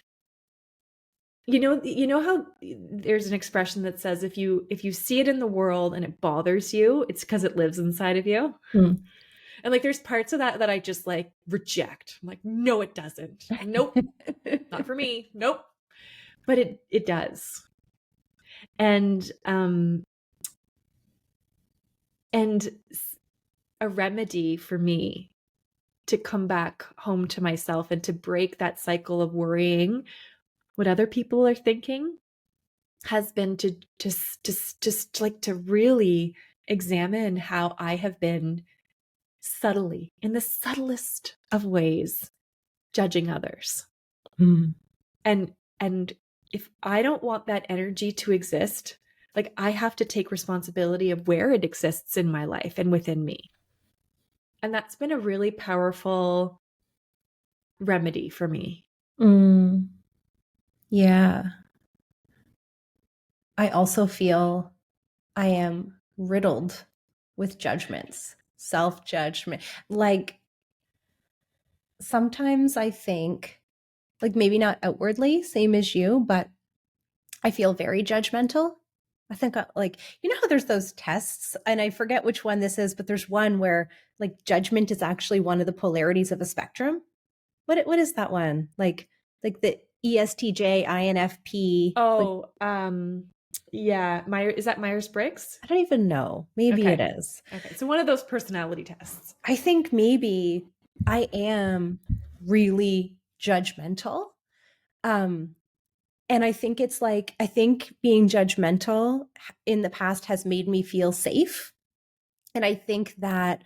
you know how there's an expression that says if you see it in the world and it bothers you, it's because it lives inside of you. Mm. And like there's parts of that I just like reject. I'm like, no, it doesn't. Nope, not for me. Nope. But it does. And a remedy for me to come back home to myself and to break that cycle of worrying what other people are thinking has been to just like to really examine how I have been subtly, in the subtlest of ways, judging others. Mm. And if I don't want that energy to exist, like I have to take responsibility of where it exists in my life and within me. And that's been a really powerful remedy for me. Mm. Yeah. I also feel I am riddled with judgments, self judgment. Like sometimes I think, like maybe not outwardly, same as you, but I feel very judgmental. I think like you know how there's those tests and I forget which one this is, but there's one where like judgment is actually one of the polarities of a spectrum. What is that one? Like the ESTJ INFP like Oh, yeah. Is that Myers-Briggs? I don't even know. Maybe it Okay. is. Okay. So one of those personality tests. I think maybe I am really judgmental. Um and I think it's like I think being judgmental in the past has made me feel safe. And I think that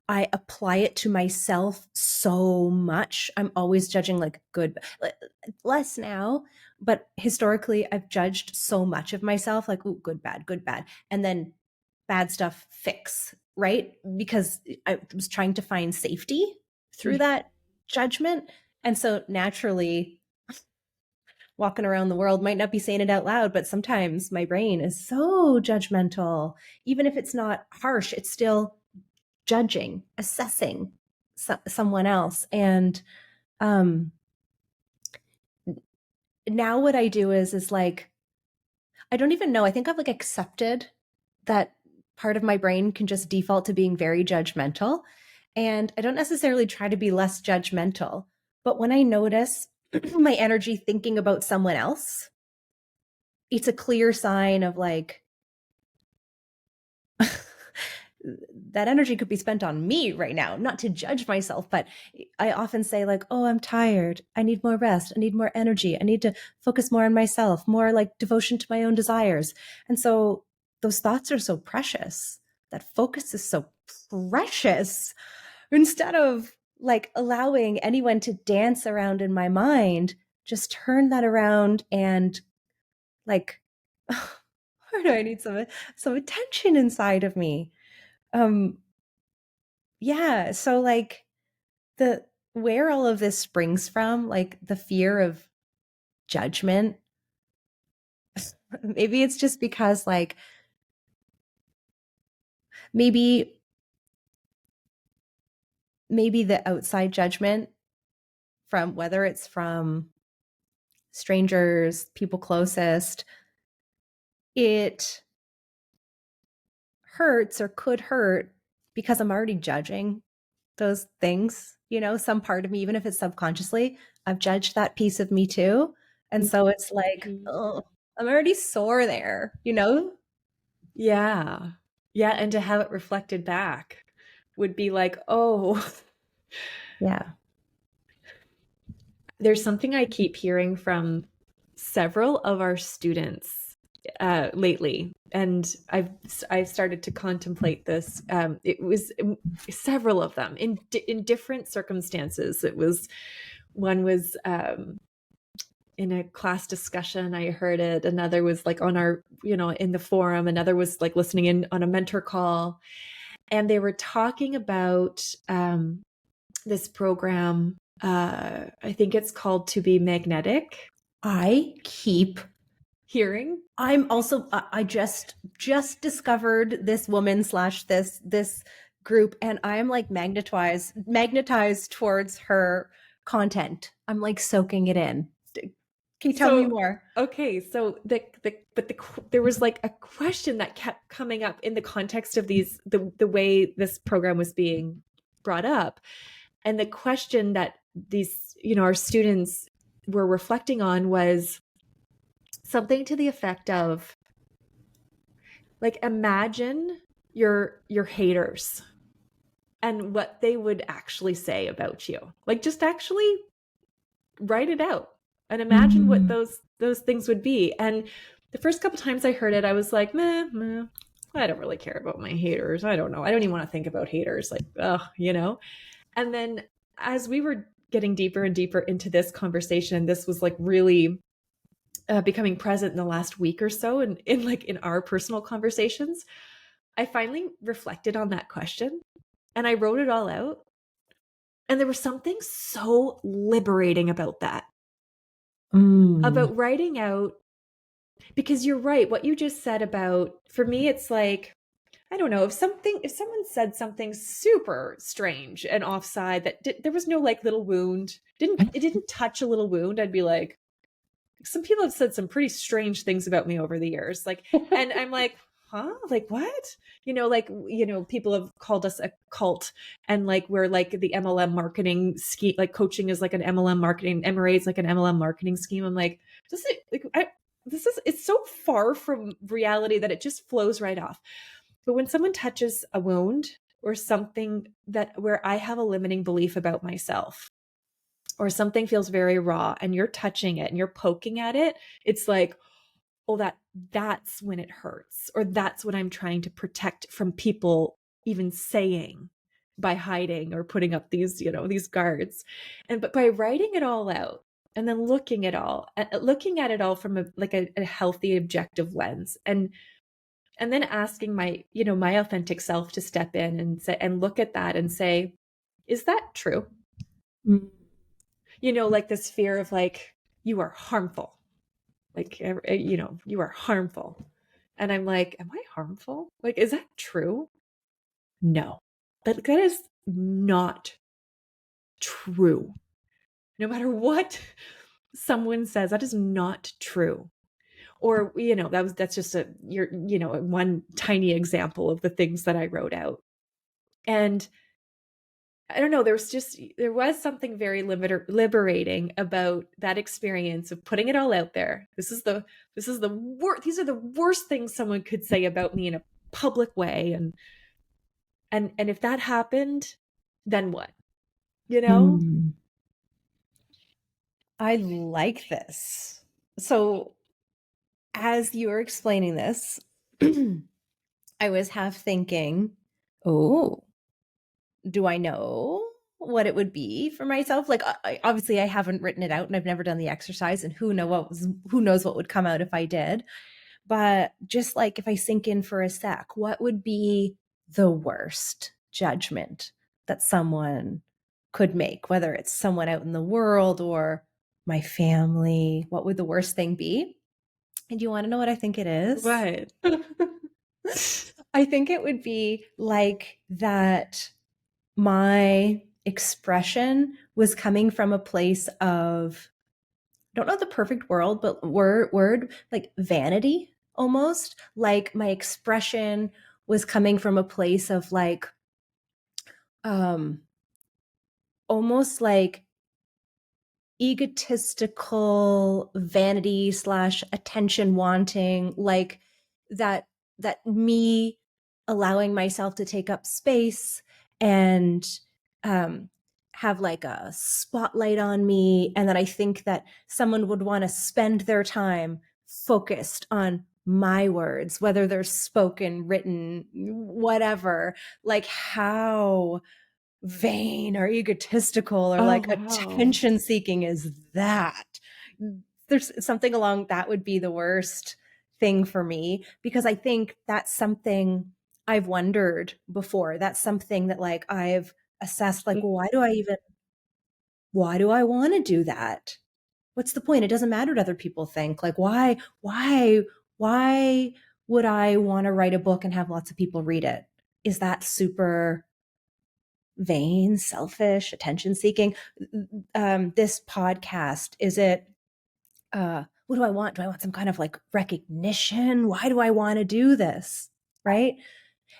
I apply it to myself so much. I'm always judging like good, less now, but historically, I've judged so much of myself like, ooh, good, bad, good, bad. And then bad stuff, fix, right? Because I was trying to find safety through Mhm. that judgment. And so naturally, walking around the world might not be saying it out loud, but sometimes my brain is so judgmental. Even if it's not harsh, it's still judging, assessing someone else. And um, now what I do is like, I don't even know. I think I've like accepted that part of my brain can just default to being very judgmental. And I don't necessarily try to be less judgmental. But when I notice my energy thinking about someone else, it's a clear sign of like, that energy could be spent on me right now, not to judge myself, but I often say like, "Oh, I'm tired. I need more rest. I need more energy. I need to focus more on myself, more like devotion to my own desires." And so those thoughts are so precious. That focus is so precious. Instead of like allowing anyone to dance around in my mind, just turn that around and like where do I need some attention inside of me? Um Yeah, so like the where all of this springs from, like the fear of judgment, maybe it's just because like maybe maybe the outside judgment from whether it's from strangers, people closest, it hurts or could hurt because I'm already judging those things, some part of me, even if it's subconsciously, I've judged that piece of me too. And so it's like, Mhm. oh, I'm already sore there. Yeah. Yeah. And to have it reflected back would be like, oh, Yeah. there's something I keep hearing from several of our students lately, and I've started to contemplate this. It was several of them in different circumstances. It was one was in a class discussion, I heard it. Another was like on our, in the forum. Another was like listening in on a mentor call, and they were talking about this program. I think it's called To Be Magnetic. I keep Hearing. I'm also I just discovered this woman slash this group and I'm like magnetized towards her content. I'm like soaking it in. Can you tell me So, more? okay, so there was like a question that kept coming up in the context of the way this program was being brought up, and the question that these our students were reflecting on was something to the effect of like, imagine your haters and what they would actually say about you. Like, just actually write it out and imagine what Mm. those things would be. And the first couple times I heard it, I was like, meh, meh. I don't really care about my haters. I don't know. I don't even want to think about haters. Like, oh, you know? And then as we were getting deeper and deeper into this conversation, this was like really becoming present in the last week or so, and in our personal conversations, I finally reflected on that question and I wrote it all out. And there was something so liberating about that, Mm. about writing out, because you're right. What you just said about, for me, it's like, I don't know, if someone said something super strange and offside that there was no like little wound, it didn't touch a little wound, I'd be like, some people have said some pretty strange things about me over the years. Like, and I'm like, huh? Like what? People have called us a cult, and like we're like the MLM marketing scheme, like coaching is like an MLM marketing, MRA is like an MLM marketing scheme. I'm like, does it like it's so far from reality that it just flows right off. But when someone touches a wound or something that where I have a limiting belief about myself, or something feels very raw and you're touching it and you're poking at it, it's like, oh, that's when it hurts, or that's what I'm trying to protect from people even saying, by hiding or putting up these guards. But by writing it all out and then looking at it all from a healthy, objective lens, and then asking my authentic self to step in and say, and look at that and say, is that true? Mm. Like this fear of like, you are harmful. Like, you are harmful. And I'm like, am I harmful? Like, is that true? No, that is not true. No matter what someone says, that is not true. Or, that's just one tiny example of the things that I wrote out. And I don't know, there was something very liberating about that experience of putting it all out there. These are the worst things someone could say about me in a public way. And if that happened, then what? You know? Mm. I like this. So, as you were explaining this, I was half thinking, oh, do I know what it would be for myself? Like, obviously, I haven't written it out and I've never done the exercise, and who knows what would come out if I did. But just like if I sink in for a sec, what would be the worst judgment that someone could make, whether it's someone out in the world or my family? What would the worst thing be? And do you want to know what I think it is? What? I think it would be like that my expression was coming from a place of, I don't know the perfect world, but word like vanity, almost like my expression was coming from a place of like um almost like egotistical vanity slash attention wanting, like that me allowing myself to take up space and um have like a spotlight on me, and that I think that someone would want to spend their time focused on my words, whether they're spoken, written, whatever. Like, how vain or egotistical or Oh, like wow. attention seeking is that? There's something along that would be the worst thing for me, because I think that's something I've wondered before. That's something that like I've assessed, like, well, why do I want to do that? What's the point? It doesn't matter what other people think. Like, why would I want to write a book and have lots of people read it? Is that super vain, selfish, attention seeking? This podcast, is it, what do I want? Do I want some kind of like recognition? Why do I want to do this? Right.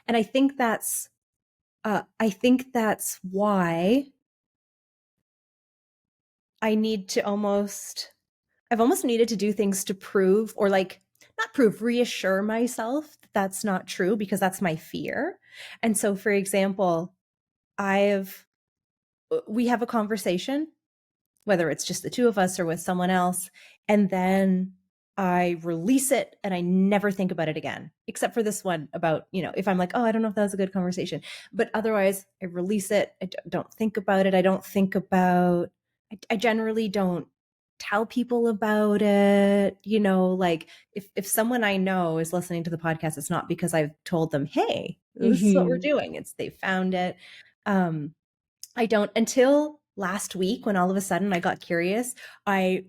And I think that's why I need to I've almost needed to do things to prove, or like not prove, reassure myself that that's not true, because that's my fear. And so, for example, I've, we have a conversation, whether it's just the two of us or with someone else. And then I release it and I never think about it again, except for this one about, if I'm like, oh, I don't know if that was a good conversation. But otherwise, I release it. I don't think about it. I generally don't tell people about it. Like if someone I know is listening to the podcast, it's not because I've told them, hey, this is what we're doing. It's they found it. Um, I don't until last week when all of a sudden I got curious. I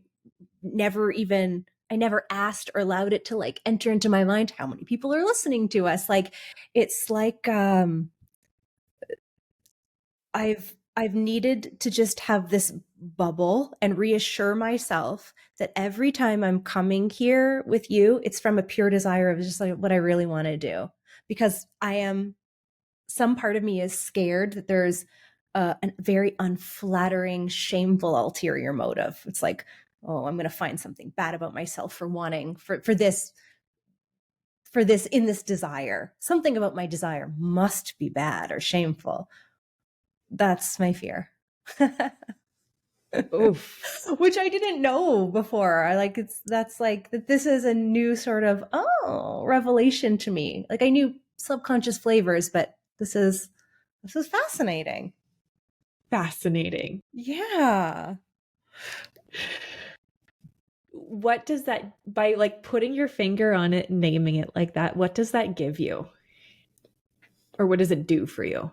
I never asked or allowed it to like enter into my mind how many people are listening to us. Like it's like I've needed to just have this bubble and reassure myself that every time I'm coming here with you, it's from a pure desire of just like what I really want to do. Because some part of me is scared that there's a very unflattering, shameful ulterior motive. It's like, oh, I'm going to find something bad about myself for wanting for this in this desire. Something about my desire must be bad or shameful. That's my fear. Oof. Which I didn't know before. That's like that this is a new sort of revelation to me. Like I knew subconscious flavors, but this is fascinating. Fascinating. Yeah. What does that, by like putting your finger on it, naming it like that, what does that give you? Or what does it do for you?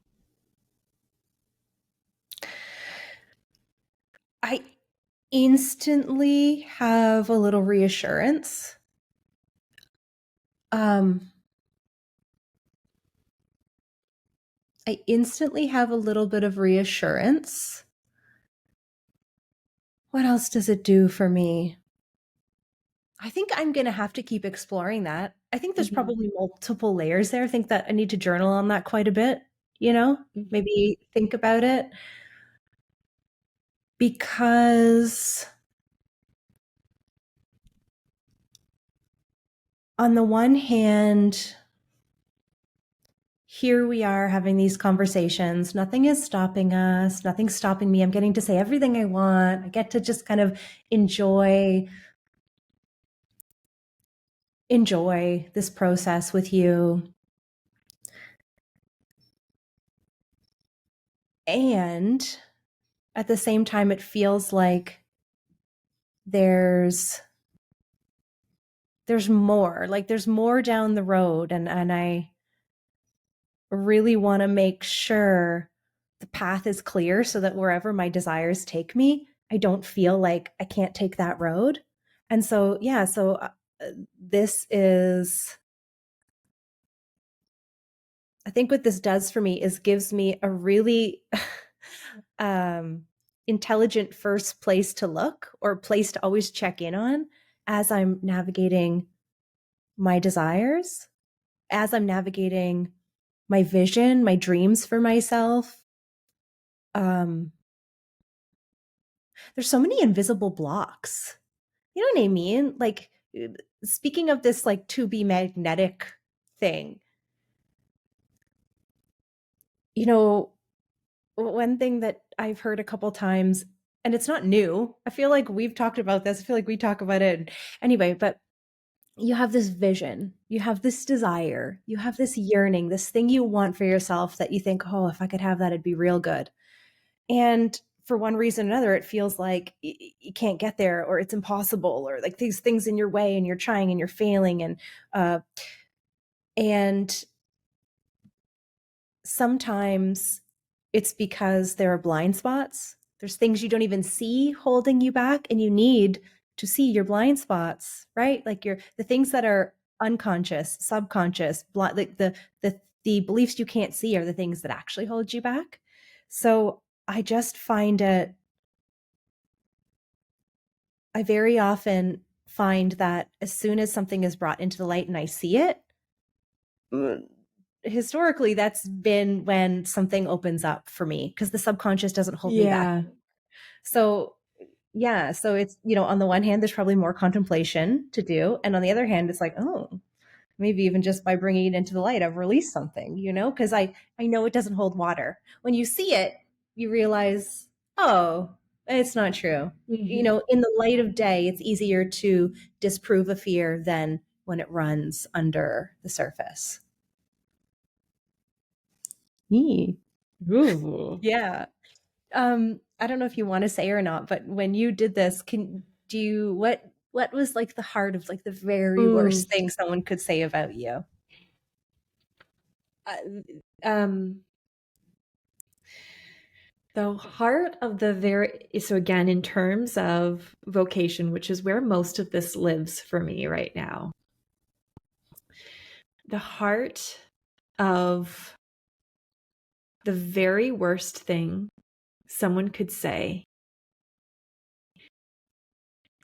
I instantly have a little reassurance. I instantly have a little bit of reassurance. What else does it do for me? I think I'm going to have to keep exploring that. I think there's probably multiple layers there. I think that I need to journal on that quite a bit, maybe think about it. Because on the one hand, here we are having these conversations. Nothing is stopping us. Nothing's stopping me. I'm getting to say everything I want. I get to just kind of enjoy this process with you. And at the same time, it feels like there's more, like there's more down the road. And I really want to make sure the path is clear so that wherever my desires take me, I don't feel like I can't take that road. And so, yeah, this is, I think what this does for me is gives me a really intelligent first place to look or place to always check in on as I'm navigating my desires, as I'm navigating my vision, my dreams for myself. There's so many invisible blocks. You know what I mean? Like, speaking of this, like, to be magnetic thing, one thing that I've heard a couple times, and it's not new, I feel like we've talked about this. I feel like we talk about it anyway, but you have this vision, you have this desire, you have this yearning, this thing you want for yourself that you think, oh, if I could have that, it'd be real good. And for one reason or another, it feels like you can't get there or it's impossible or like these things in your way and you're trying and you're failing. And sometimes it's because there are blind spots. There's things you don't even see holding you back and you need to see your blind spots, right? Like the things that are unconscious, subconscious, like the beliefs you can't see are the things that actually hold you back. So I just find it, I very often find that as soon as something is brought into the light and I see it, historically, that's been when something opens up for me because the subconscious doesn't hold me back. So, yeah. So it's, on the one hand, there's probably more contemplation to do. And on the other hand, it's like, oh, maybe even just by bringing it into the light, I've released something, because I know it doesn't hold water. When you see it, you realize, oh, It's not true. You Mhm. know, in the light of day, it's easier to disprove a fear than when it runs under the surface. Yee. Ooh. Yeah. I don't know if you want to say or not, but when you did this, what was like the heart of like the very Ooh. worst thing someone could say about you? Uh, um, the heart of the so again, in terms of vocation, which is where most of this lives for me right now, the heart of the very worst thing someone could say.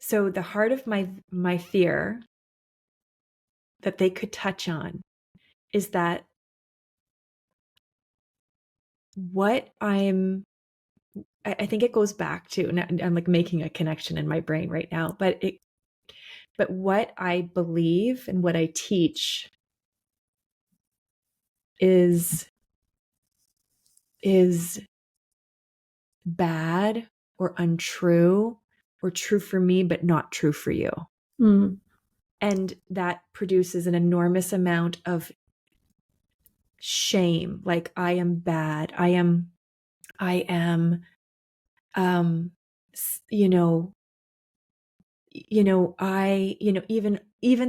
So the heart of my fear that they could touch on is that what I think it goes back to, and I'm like making a connection in my brain right now, but what I believe and what I teach is bad or untrue or true for me but not true for you. Mm. And that produces an enormous amount of shame, like I am bad, I am um you know even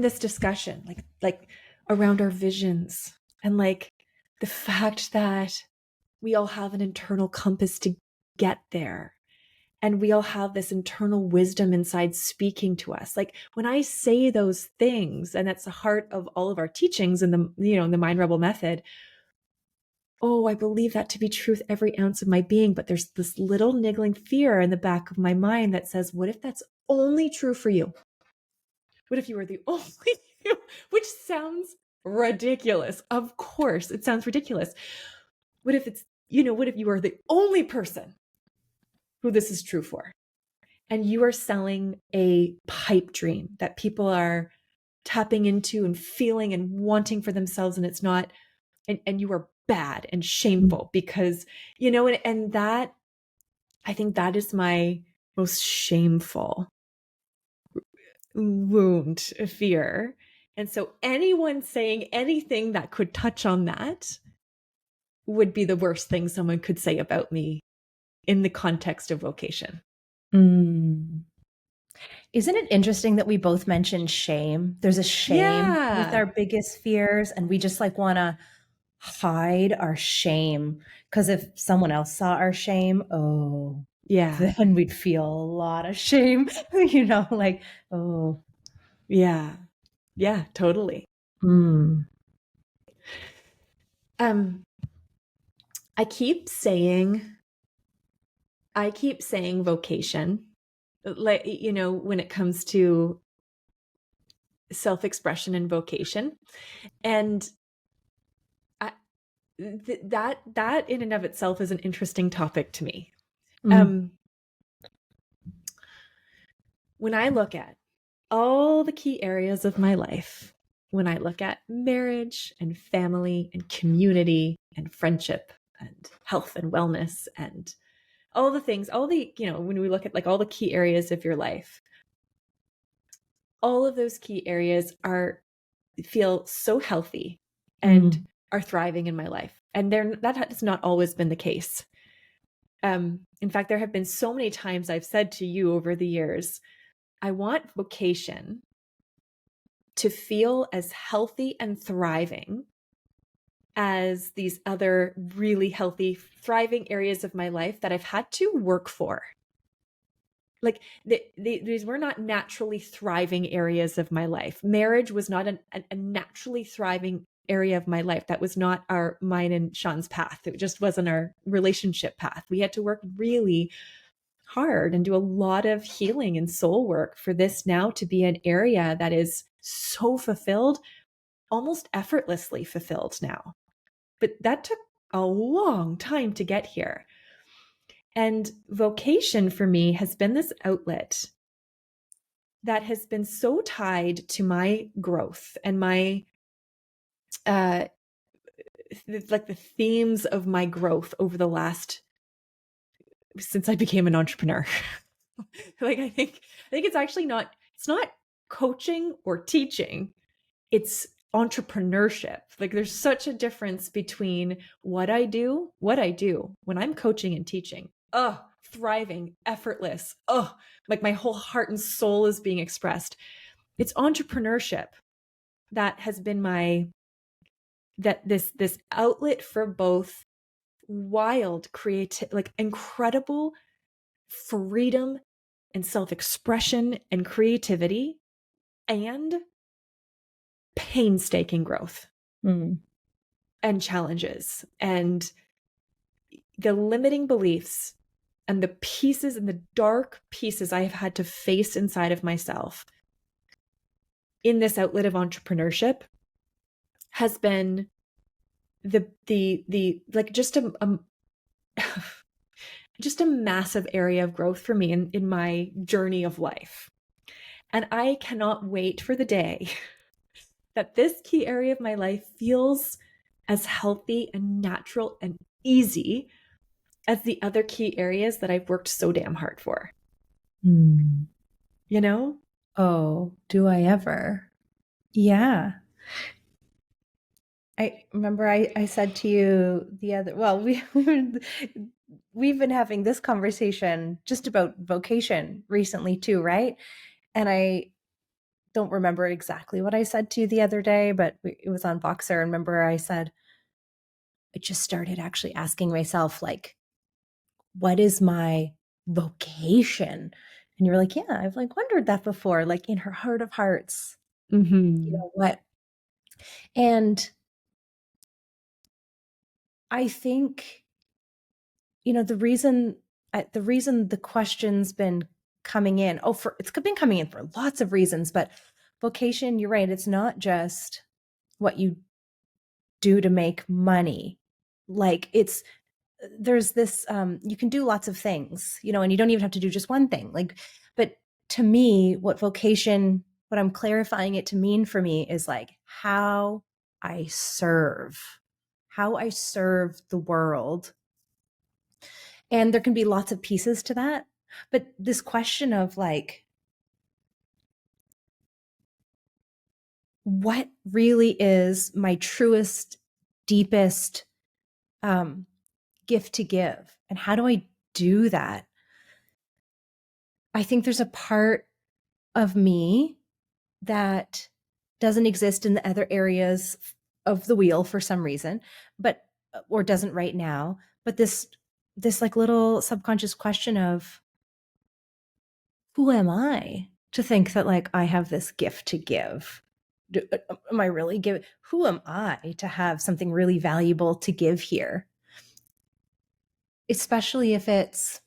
this discussion like around our visions, and like the fact that we all have an internal compass to get there, and we all have this internal wisdom inside speaking to us. Like when I say those things, and that's the heart of all of our teachings in the Mind Rebel method. Oh, I believe that to be truth, every ounce of my being. But there's this little niggling fear in the back of my mind that says, what if that's only true for you? What if you were the only you? Which sounds ridiculous. Of course, it sounds ridiculous. What if what if you are the only person who this is true for? And you are selling a pipe dream that people are tapping into and feeling and wanting for themselves, and it's not, and you are bad and shameful because, and that, I think that is my most shameful wound, fear. And so anyone saying anything that could touch on that would be the worst thing someone could say about me in the context of vocation. Mm. Isn't it interesting that we both mentioned shame? There's a shame with Yeah. our biggest fears, and we just like want to hide our shame because if someone else saw our shame, oh, Yeah. then we'd feel a lot of shame, like, oh. Yeah. Yeah, totally. Mm. Um, I keep saying vocation, like, when it comes to self-expression and vocation. And I, that in and of itself is an interesting topic to me. Mm. When I look at all the key areas of my life, when I look at marriage and family and community and friendship and health and wellness and all the things, when we look at like all the key areas of your life, all of those key areas feel so healthy and Mm. are thriving in my life. And that has not always been the case. In fact, there have been so many times I've said to you over the years, I want vocation to feel as healthy and thriving as these other really healthy, thriving areas of my life that I've had to work for. Like these were not naturally thriving areas of my life. Marriage was not a naturally thriving area of my life. That was not mine and Sean's path. It just wasn't our relationship path. We had to work really hard and do a lot of healing and soul work for this now to be an area that is so fulfilled, almost effortlessly fulfilled now. But that took a long time to get here. And vocation for me has been this outlet that has been so tied to my growth and my uh like the themes of my growth over the last since I became an entrepreneur. Like I think it's actually it's not coaching or teaching. It's entrepreneurship. Like there's such a difference between what I do when I'm coaching and teaching. Oh, thriving, effortless. Oh, like my whole heart and soul is being expressed. It's entrepreneurship that has been this outlet for both wild creative, like incredible freedom and self-expression and creativity, and painstaking growth and challenges and the limiting beliefs and the pieces and the dark pieces I have had to face inside of myself in this outlet of entrepreneurship has been the like just a just a massive area of growth for me in my journey of life. And I cannot wait for the day that this key area of my life feels as healthy and natural and easy as the other key areas that I've worked so damn hard for. You know? Oh, do I ever? Yeah. I remember I said to you the other, well, we've been having this conversation just about vocation recently too, right? And I don't remember exactly what I said to you the other day, but it was on Voxer. And remember I said, I just started actually asking myself, like, what is my vocation? And you're like, yeah, I've like wondered that before, like in her heart of hearts, you know what? And I think, you know, the reason the question's been coming in, it's been coming in for lots of reasons, but vocation, you're right, it's not just what you do to make money. Like there's this you can do lots of things, you know, and you don't even have to do just one thing. Like, but to me, what I'm clarifying it to mean for me is like I serve, how I serve the world. And there can be lots of pieces to that. But this question of like, what really is my truest, deepest gift to give? And how do I do that? I think there's a part of me that doesn't exist in the other areas of the wheel for some reason, but or doesn't right now. But this like little subconscious question of, who am I to think that like I have this gift to give? Am I really giving? Who am I to have something really valuable to give here? Especially if it's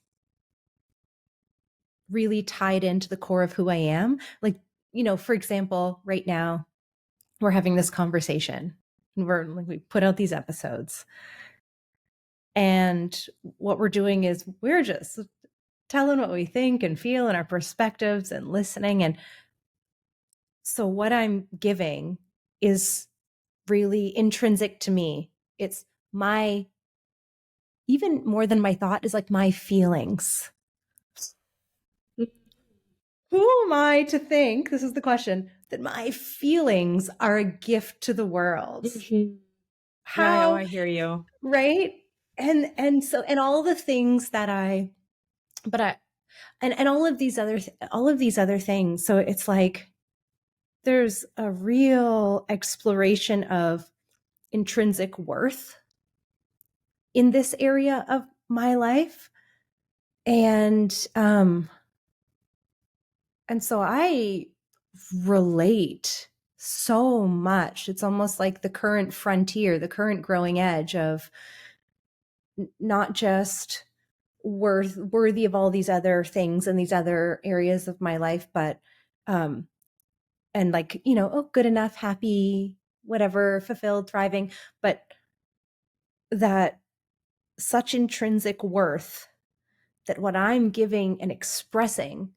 really tied into the core of who I am. Like, you know, for example, right now we're having this conversation and we put out these episodes. And what we're doing is we're just telling what we think and feel and our perspectives and listening. And so what I'm giving is really intrinsic to me. It's my, even more than my thought, is like my feelings. Who am I to think, this is the question, that my feelings are a gift to the world? How? I hear you. Right? And so, and all the things that and all of these other things. So it's like there's a real exploration of intrinsic worth in this area of my life. And so I relate so much. It's almost like the current frontier, the current growing edge of not just worthy of all these other things and these other areas of my life, but and like, you know, oh, good enough, happy, whatever, fulfilled, thriving, but that such intrinsic worth that what I'm giving and expressing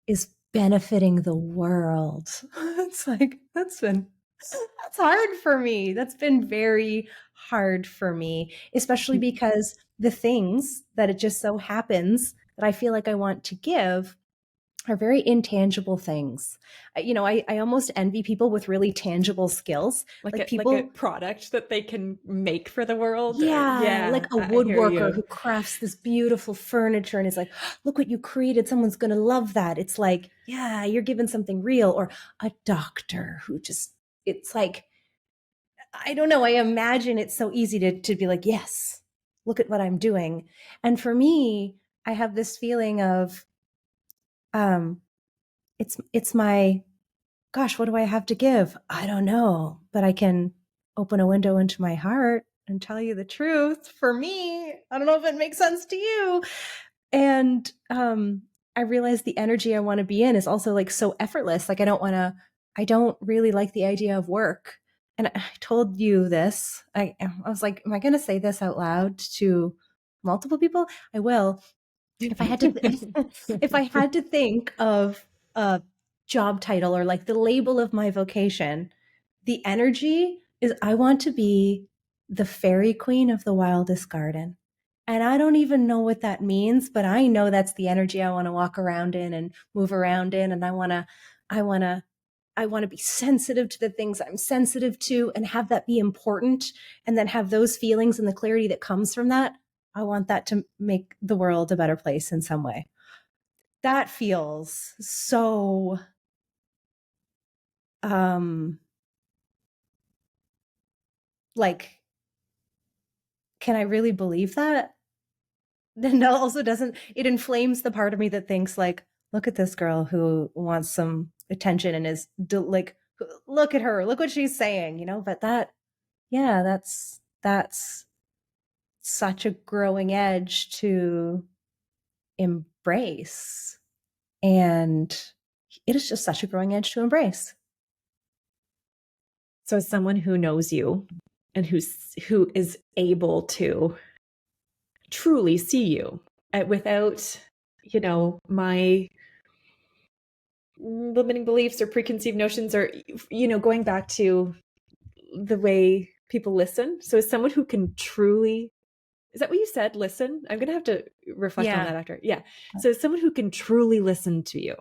is benefiting the world. It's like, that's been That's hard for me. That's been very hard for me, especially because the things that it just so happens that I feel like I want to give are very intangible things. I almost envy people with really tangible skills, like Like a people. product that they can make for the world, or Yeah, like yeah, a I hear woodworker you. who crafts this beautiful furniture and is like, look what you created. Someone's going to love that. It's like, yeah, you're giving something real. Or a doctor who just, it's like, I don't know. I imagine it's so easy to be like, yes, look at what I'm doing. And for me, I have this feeling of, um, it's my, gosh, what do I have to give? I don't know, but I can open a window into my heart and tell you the truth. For me, I don't know if it makes sense to you. And I realize the energy I want to be in is also like so effortless. Like I don't really like the idea of work. And I told you this. I was like, am I going to say this out loud to multiple people? I will. If I had to, if I had to think of a job title or like the label of my vocation, the energy is I want to be the fairy queen of the wildest garden. And I don't even know what that means, but I know that's the energy I want to walk around in and move around in. And I want to, I want to be sensitive to the things I'm sensitive to and have that be important and then have those feelings and the clarity that comes from that. I want that to make the world a better place in some way. That feels so um like, can I really believe that? Then also doesn't it inflames the part of me that thinks like, look at this girl who wants some attention and is like, look at her, look what she's saying, but that, yeah, that's such a growing edge to embrace. And it is just such a growing edge to embrace. So as someone who knows you and who is able to truly see you without, my limiting beliefs or preconceived notions, or, going back to the way people listen. So as someone who can truly, is that what you said? Listen? I'm going to have to reflect on Yeah. that after. Yeah. So as someone who can truly listen to you,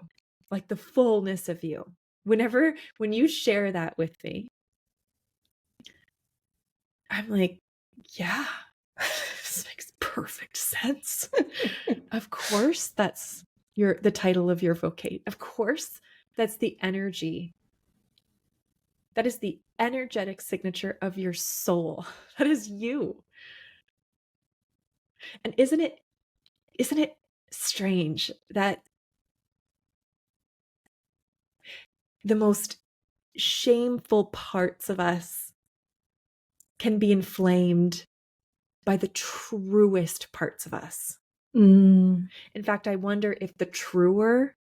like the fullness of you, when you share that with me, I'm like, yeah, this makes perfect sense. Of course, that's the title of your vocation. Of course, that's the energy. That is the energetic signature of your soul. That is you. And isn't it strange that the most shameful parts of us can be inflamed by the truest parts of us? Mm, In fact, I wonder if the truer,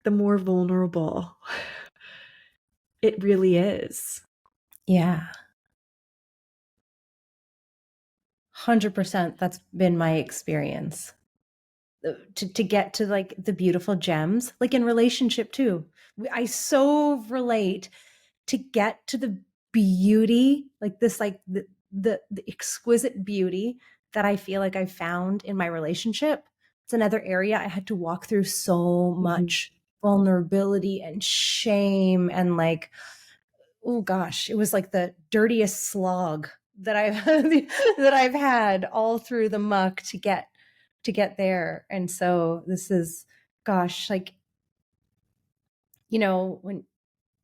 the more vulnerable it really is. yeah. 100%. That's been my experience. To get to like the beautiful gems, like in relationship too. I so relate to get to the beauty, like this, like the exquisite beauty that I feel like I found in my relationship. It's another area I had to walk through so Mhm. much vulnerability and shame and like, oh gosh, it was like the dirtiest slog that I've that I've had all through the muck to get there. And so this is, gosh, like, when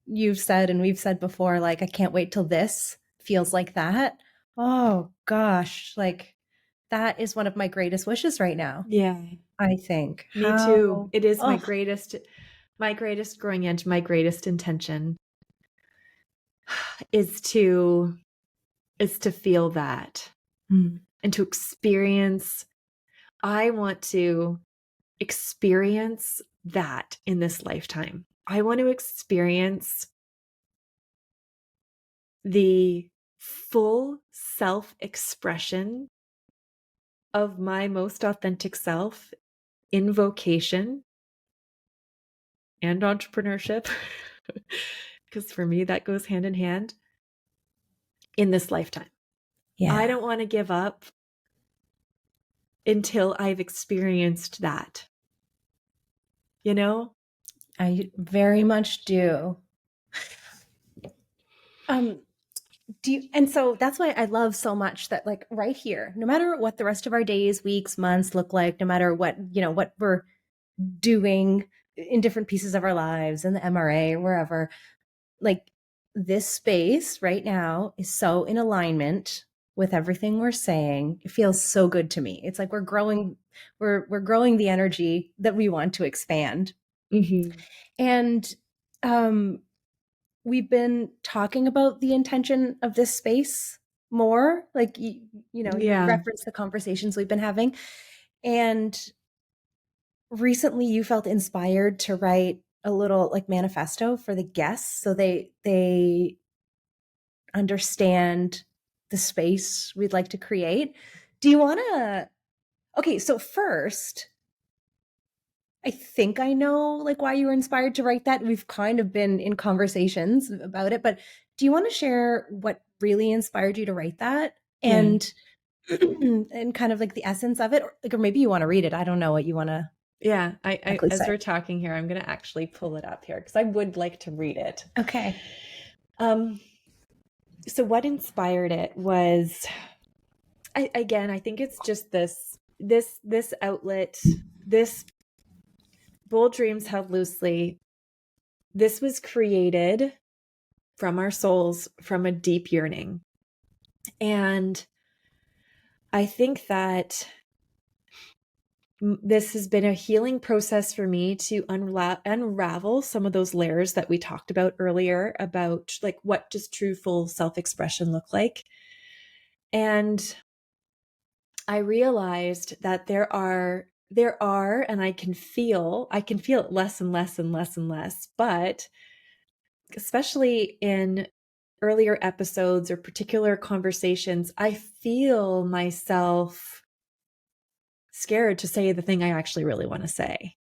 you've said and we've said before, like, I can't wait till this feels like that. Oh gosh, like that is one of my greatest wishes right now. Yeah, I think. me too. How, It is oh, my greatest growing edge, my greatest intention is to feel that mm, and to experience. I want to experience that in this lifetime. I want to experience the full self-expression of my most authentic self in vocation and entrepreneurship. because for me, that goes hand in hand, in this lifetime. Yeah. I don't want to give up until I've experienced that. You know? I very much do. And so that's why I love so much that, like, right here, no matter what the rest of our days, weeks, months look like, no matter what, what we're doing in different pieces of our lives in the MRA or wherever, like, this space right now is so in alignment with everything we're saying. It feels so good to me. It's like we're growing the energy that we want to expand. Mm-hmm. And we've been talking about the intention of this space more, like, you referenced the conversations we've been having. And recently you felt inspired to write a little, like, manifesto for the guests so they understand the space we'd like to create. Do you want to? Okay, so first, I think I know, like, why you were inspired to write that. We've kind of been in conversations about it, but do you want to share what really inspired you to write that? Yeah. And and kind of like the essence of it, or maybe you want to read it. I don't know what you want to Yeah. I exactly as say. we're talking here, I'm going to actually pull it up here because I would like to read it. Okay. So what inspired it was, I think it's just this outlet, this Bold Dreams Held Loosely. This was created from our souls, from a deep yearning. And I think that this has been a healing process for me to unravel some of those layers that we talked about earlier, about, like, what does true full self-expression look like. And I realized that there are, and I can feel it less and less and less and less, but especially in earlier episodes or particular conversations, I feel myself scared to say the thing I actually really want to say.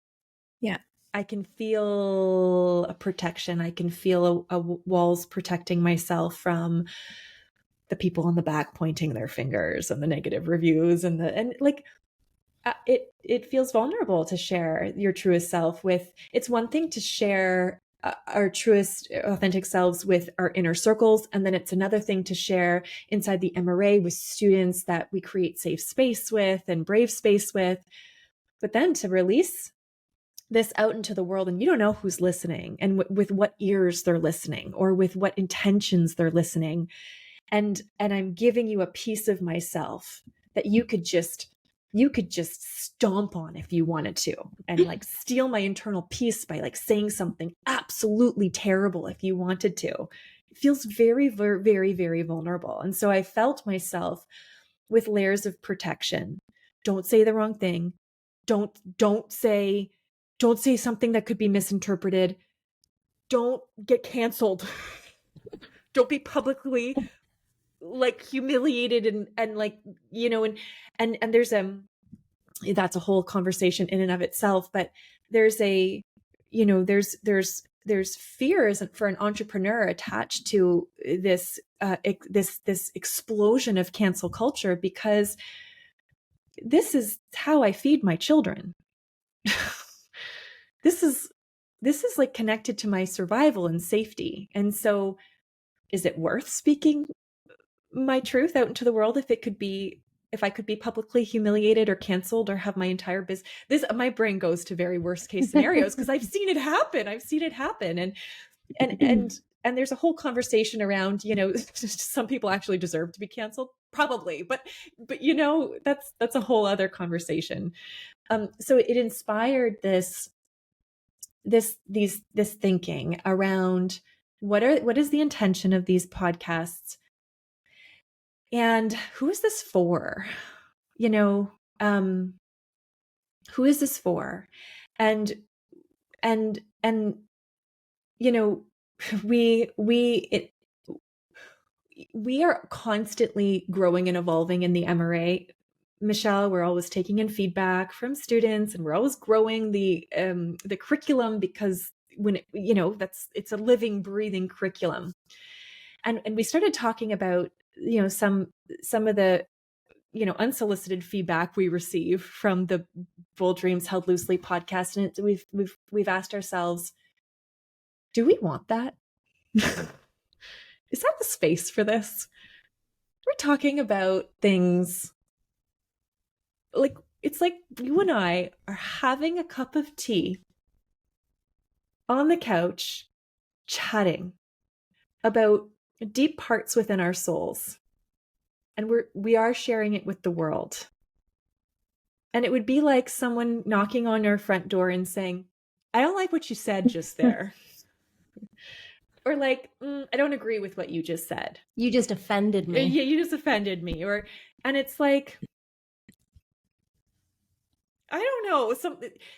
Yeah. I can feel a protection. I can feel a walls protecting myself from the people in the back pointing their fingers and the negative reviews and like, it feels vulnerable to share your truest self with. It's one thing to share our truest authentic selves with our inner circles, and then it's another thing to share inside the MRA with students that we create safe space with and brave space with. But then to release this out into the world, and you don't know who's listening and with what ears they're listening or with what intentions they're listening, and I'm giving you a piece of myself that you could just stomp on if you wanted to, and, like, steal my internal peace by, like, saying something absolutely terrible if you wanted to. It feels very, very, very, very vulnerable. And so I felt myself with layers of protection. Don't say the wrong thing. Don't say something that could be misinterpreted. Don't get canceled. Don't be publicly, like, humiliated and like, and there's that's a whole conversation in and of itself, but there's a, there's fear for an entrepreneur attached to this this explosion of cancel culture, because this is how I feed my children. This is like connected to my survival and safety. And so, is it worth speaking my truth out into the world if I could be publicly humiliated or canceled or have my entire my brain goes to very worst case scenarios because I've seen it happen. And there's a whole conversation around, some people actually deserve to be canceled, probably, but that's a whole other conversation. So it inspired this thinking around what is the intention of these podcasts, and who is this for? Who is this for? And we are constantly growing and evolving in the MRA. Michelle, we're always taking in feedback from students, and we're always growing the curriculum, because it's a living, breathing curriculum. And we started talking about, some of the, unsolicited feedback we receive from the Bold Dreams Held Loosely podcast. And we've asked ourselves, do we want that? Is that the space for this? We're talking about things like, it's like you and I are having a cup of tea on the couch, chatting about deep parts within our souls. And we are sharing it with the world. And it would be like someone knocking on our front door and saying, I don't like what you said just there. Or like, I don't agree with what you just said. You just offended me. Yeah, you just offended me. And it's like, I don't know,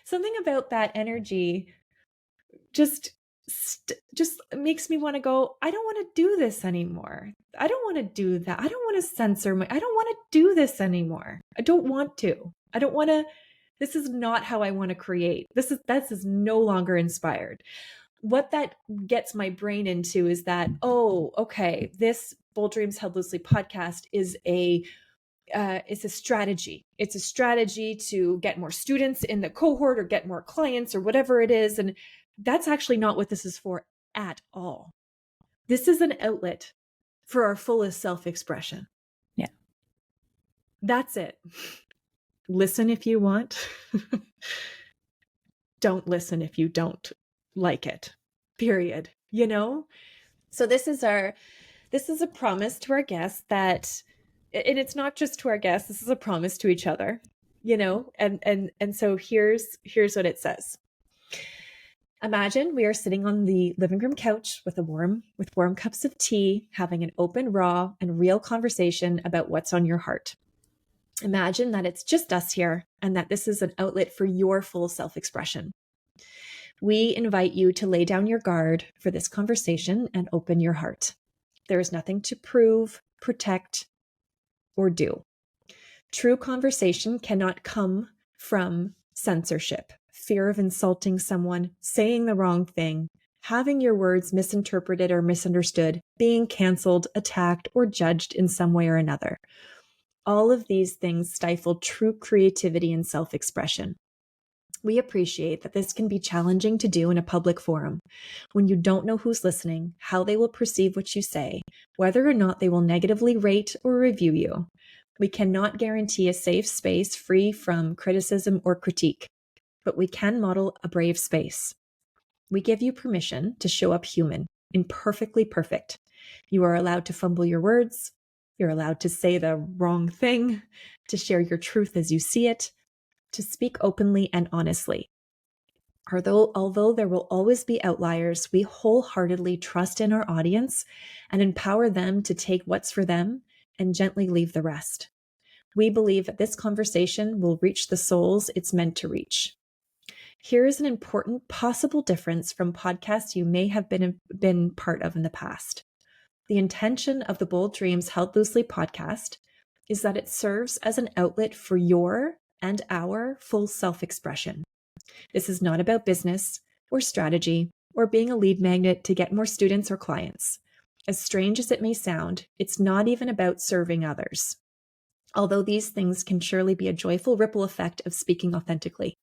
something about that energy just makes me want to go, I don't want to do this anymore. I don't want to do that. I don't want to censor I don't want to do this anymore. I don't want to. I don't want to. This is not how I want to create. This is no longer inspired. What that gets my brain into is that, oh, okay, this Bold Dreams Held Loosely podcast is it's a strategy. It's a strategy to get more students in the cohort or get more clients or whatever it is. And that's actually not what this is for at all. This is an outlet for our fullest self-expression. Yeah. That's it. Listen if you want. Don't listen if you don't like it. Period. So this is a promise to our guests that, and it's not just to our guests, this is a promise to each other, and so here's what it says. Imagine we are sitting on the living room couch with warm cups of tea, having an open, raw, and real conversation about what's on your heart. Imagine that it's just us here and that this is an outlet for your full self-expression. We invite you to lay down your guard for this conversation and open your heart. There is nothing to prove, protect, or do. True conversation cannot come from censorship, fear of insulting someone, saying the wrong thing, having your words misinterpreted or misunderstood, being canceled, attacked, or judged in some way or another. All of these things stifle true creativity and self-expression. We appreciate that this can be challenging to do in a public forum when you don't know who's listening, how they will perceive what you say, whether or not they will negatively rate or review you. We cannot guarantee a safe space free from criticism or critique, but we can model a brave space. We give you permission to show up human, imperfectly perfect. You are allowed to fumble your words. You're allowed to say the wrong thing, to share your truth as you see it, to speak openly and honestly. Although there will always be outliers, we wholeheartedly trust in our audience and empower them to take what's for them and gently leave the rest. We believe that this conversation will reach the souls it's meant to reach. Here is an important possible difference from podcasts you may have been part of in the past. The intention of the Bold Dreams Held Loosely podcast is that it serves as an outlet for your and our full self-expression. This is not about business or strategy or being a lead magnet to get more students or clients. As strange as it may sound, it's not even about serving others, although these things can surely be a joyful ripple effect of speaking authentically.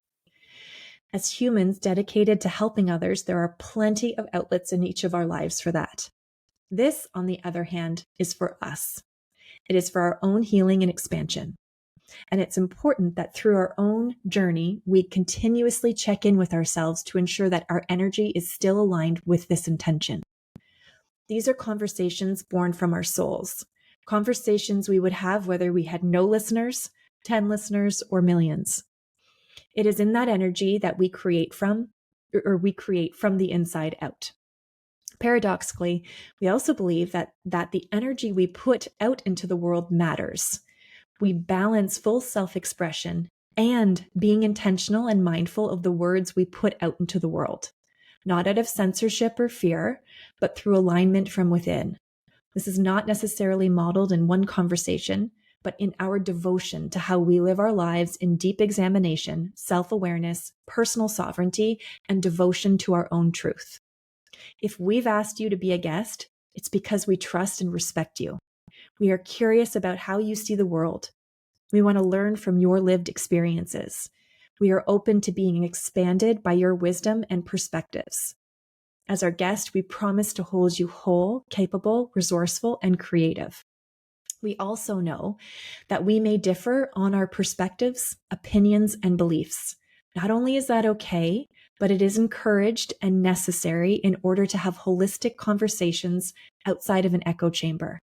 As humans dedicated to helping others, there are plenty of outlets in each of our lives for that. This, on the other hand, is for us. It is for our own healing and expansion. And it's important that through our own journey, we continuously check in with ourselves to ensure that our energy is still aligned with this intention. These are conversations born from our souls, conversations we would have whether we had no listeners, 10 listeners, or millions. It is in that energy that we create from the inside out. Paradoxically, we also believe that the energy we put out into the world matters. We balance full self-expression and being intentional and mindful of the words we put out into the world, not out of censorship or fear, but through alignment from within. This is not necessarily modeled in one conversation, but in our devotion to how we live our lives in deep examination, self-awareness, personal sovereignty, and devotion to our own truth. If we've asked you to be a guest, it's because we trust and respect you. We are curious about how you see the world. We want to learn from your lived experiences. We are open to being expanded by your wisdom and perspectives. As our guest, we promise to hold you whole, capable, resourceful, and creative. We also know that we may differ on our perspectives, opinions, and beliefs. Not only is that okay, but it is encouraged and necessary in order to have holistic conversations outside of an echo chamber.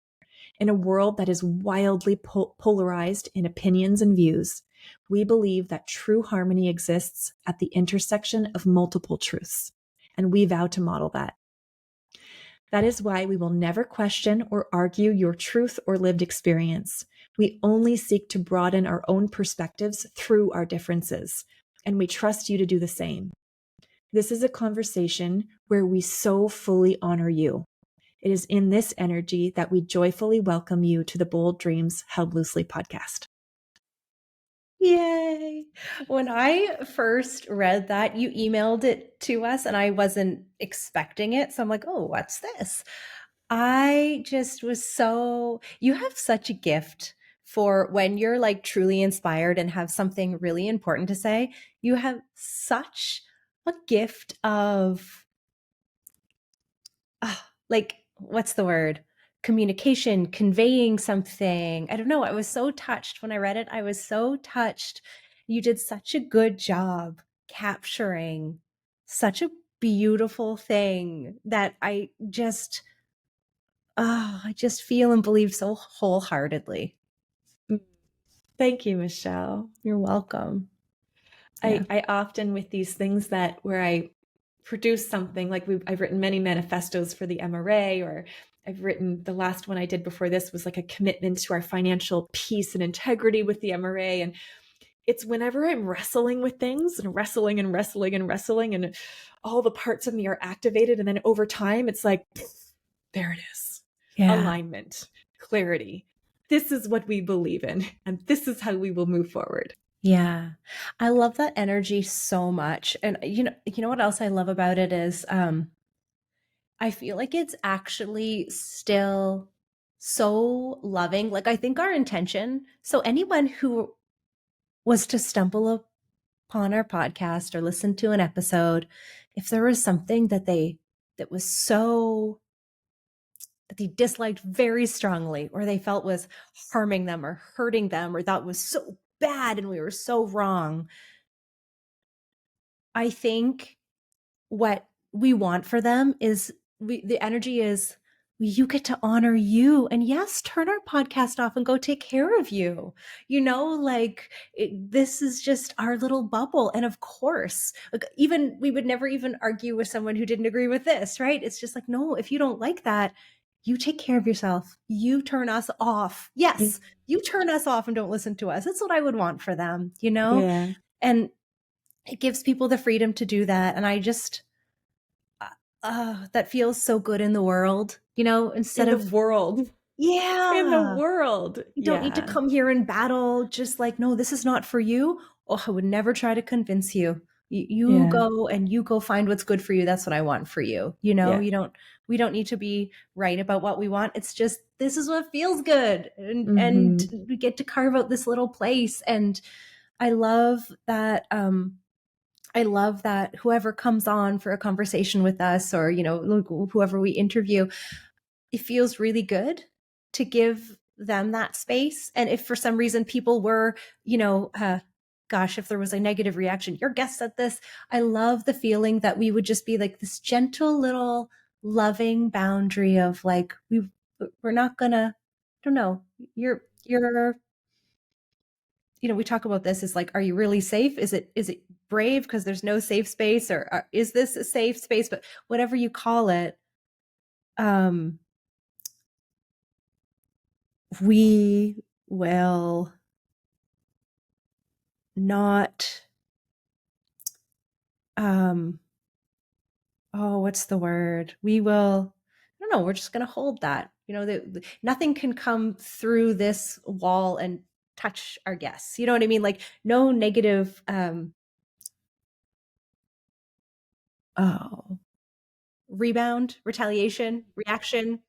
In a world that is wildly polarized in opinions and views, we believe that true harmony exists at the intersection of multiple truths, and we vow to model that. That is why we will never question or argue your truth or lived experience. We only seek to broaden our own perspectives through our differences, and we trust you to do the same. This is a conversation where we so fully honor you. It is in this energy that we joyfully welcome you to the Bold Dreams Held Loosely podcast. Yay. When I first read that, you emailed it to us and I wasn't expecting it. So I'm like, oh, what's this? I just was you have such a gift for when you're like truly inspired and have something really important to say. You have such a gift of, like, what's the word? Communication, conveying something. I don't know. I was so touched when I read it. I was so touched. You did such a good job capturing such a beautiful thing that I just feel and believe so wholeheartedly. Thank you, Michelle. You're welcome. Yeah. I often, with these things where I produce something, like I've written many manifestos for the MRA, or I've written, the last one I did before this was like a commitment to our financial peace and integrity with the MRA. And it's whenever I'm wrestling with things and wrestling and wrestling and wrestling, and all the parts of me are activated. And then over time, it's like, there it is. Yeah. Alignment, clarity. This is what we believe in, and this is how we will move forward. Yeah. I love that energy so much. And you know what else I love about it is I feel like it's actually still so loving. Like I think our intention, so anyone who was to stumble upon our podcast or listen to an episode, if there was something that was so that they disliked very strongly or they felt was harming them or hurting them or that was so bad and we were so wrong, I think what we want for them is the energy is you get to honor you and yes, turn our podcast off and go take care of you. Like this is just our little bubble. And of course, like, even we would never even argue with someone who didn't agree with this, right? It's just like, no, if you don't like that, you take care of yourself. You turn us off. Yes, you turn us off and don't listen to us. That's what I would want for them, Yeah. And it gives people the freedom to do that. And I just, that feels so good in the world, instead In the of, world. In the yeah, world. you don't need to Yeah. come here and battle. Just like, no, this is not for you. Oh, I would never try to convince you. You Yeah. go and you go find what's good for you. That's what I want for you. Yeah. We don't need to be right about what we want. It's just, this is what feels good. And Mm-hmm. we get to carve out this little place. And I love that, whoever comes on for a conversation with us or, whoever we interview, it feels really good to give them that space. And if for some reason people were, gosh, if there was a negative reaction, your guest said this, I love the feeling that we would just be like this gentle little loving boundary of like, we're not gonna, I don't know, you're we talk about this is like, are you really safe? Is it brave because there's no safe space, or is this a safe space? But whatever you call it, we will not, oh, what's the word? We will, I don't no, we're just going to hold that. Nothing can come through this wall and touch our guests. You know what I mean? Like no negative, rebound, retaliation, reaction.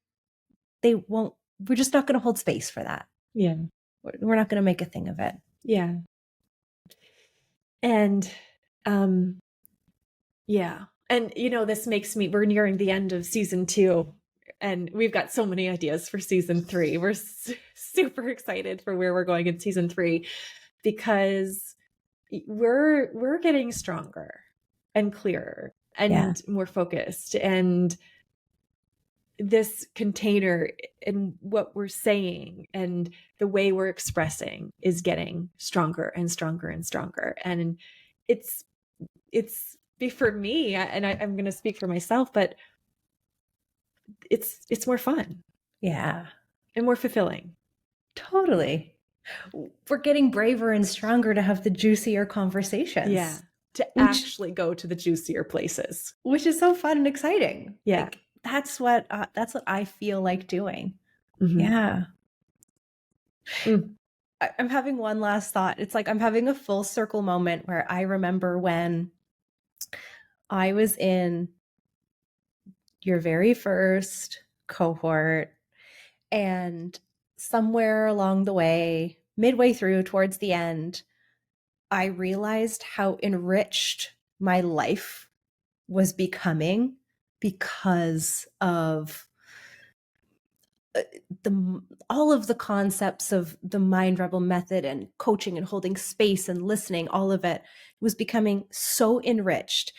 They won't, we're just not going to hold space for that. Yeah. We're not going to make a thing of it. Yeah. And, yeah. And, this makes me, we're nearing the end of season 2 and we've got so many ideas for season 3. We're super excited for where we're going in season 3 because we're getting stronger and clearer and more focused, and this container and what we're saying and the way we're expressing is getting stronger and stronger and stronger. And it's for me, and I'm going to speak for myself, but it's more fun. Yeah. And more fulfilling. Totally. We're getting braver and stronger to have the juicier conversations. Yeah. To actually go to the juicier places. Which is so fun and exciting. Yeah. Like, that's what I feel like doing. Mm-hmm. Yeah. I'm having one last thought. It's like I'm having a full circle moment where I remember when I was in your very first cohort, and somewhere along the way, midway through, towards the end, I realized how enriched my life was becoming because of all of the concepts of the Mind Rebel method and coaching and holding space and listening. All of it was becoming so enriched,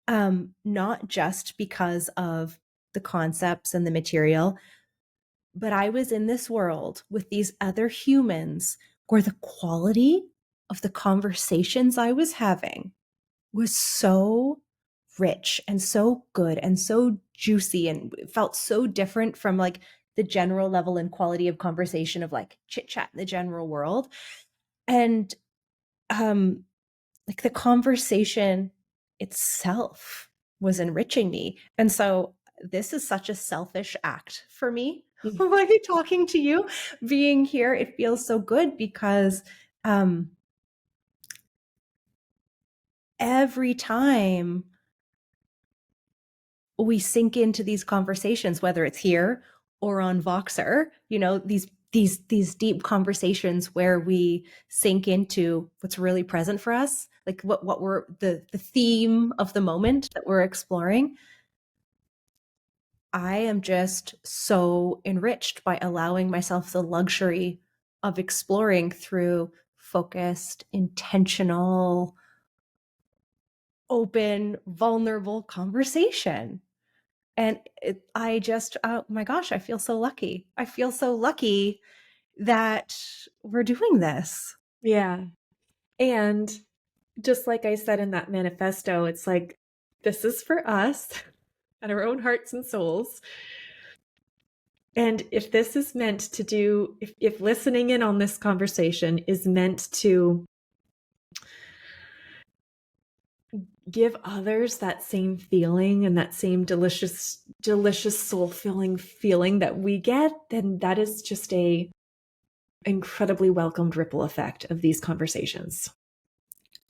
not just because of the concepts and the material, but I was in this world with these other humans where the quality of the conversations I was having was so rich and so good and so juicy, and it felt so different from like the general level and quality of conversation of like chit chat in the general world. And like the conversation itself was enriching me. And so this is such a selfish act for me. Like talking to you, being here, it feels so good because every time we sink into these conversations, whether it's here or on Voxer, these deep conversations where we sink into what's really present for us, like what we're the theme of the moment that we're exploring. I am just so enriched by allowing myself the luxury of exploring through focused, intentional, open, vulnerable conversation. And I just, oh my gosh, I feel so lucky. I feel so lucky that we're doing this. Yeah. And just like I said in that manifesto, it's like, this is for us and our own hearts and souls. And if this is meant to do, if listening in on this conversation is meant to give others that same feeling and that same delicious soul-filling feeling that we get, then that is just a incredibly welcomed ripple effect of these conversations.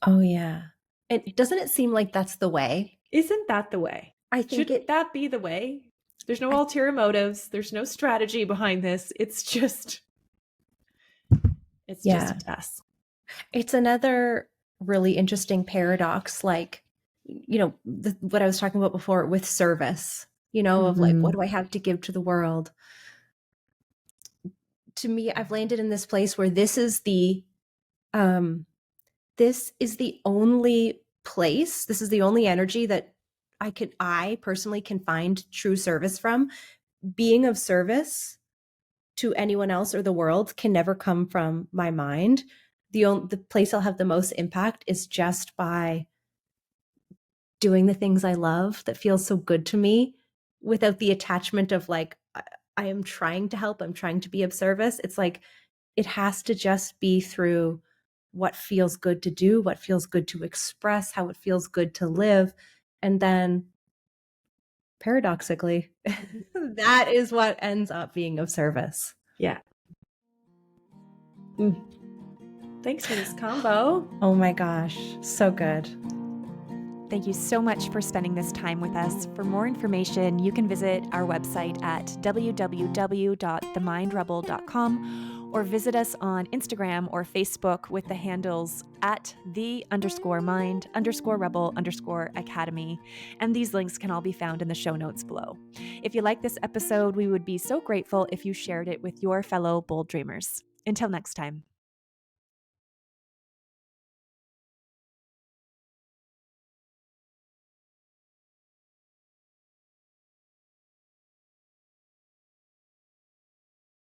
Oh yeah. And doesn't it seem like that's the way? Isn't that the way? I think Shouldn't that be the way? There's no ulterior motives. There's no strategy behind this. It's just us. It's another really interesting paradox, like, what I was talking about before with service, of like, what do I have to give to the world? To me, I've landed in this place where this is the only place, this is the only energy that I personally can find true service from. Being of service to anyone else or the world can never come from my mind. The place I'll have the most impact is just by doing the things I love that feels so good to me, without the attachment of like, I am trying to help, I'm trying to be of service. It's like, it has to just be through what feels good to do, what feels good to express, how it feels good to live. And then paradoxically, that is what ends up being of service. Yeah. Thanks for this combo. Oh my gosh, so good. Thank you so much for spending this time with us. For more information, you can visit our website at www.themindrebel.com or visit us on Instagram or Facebook with the handles at _mind_rebel_academy. And these links can all be found in the show notes below. If you like this episode, we would be so grateful if you shared it with your fellow bold dreamers. Until next time.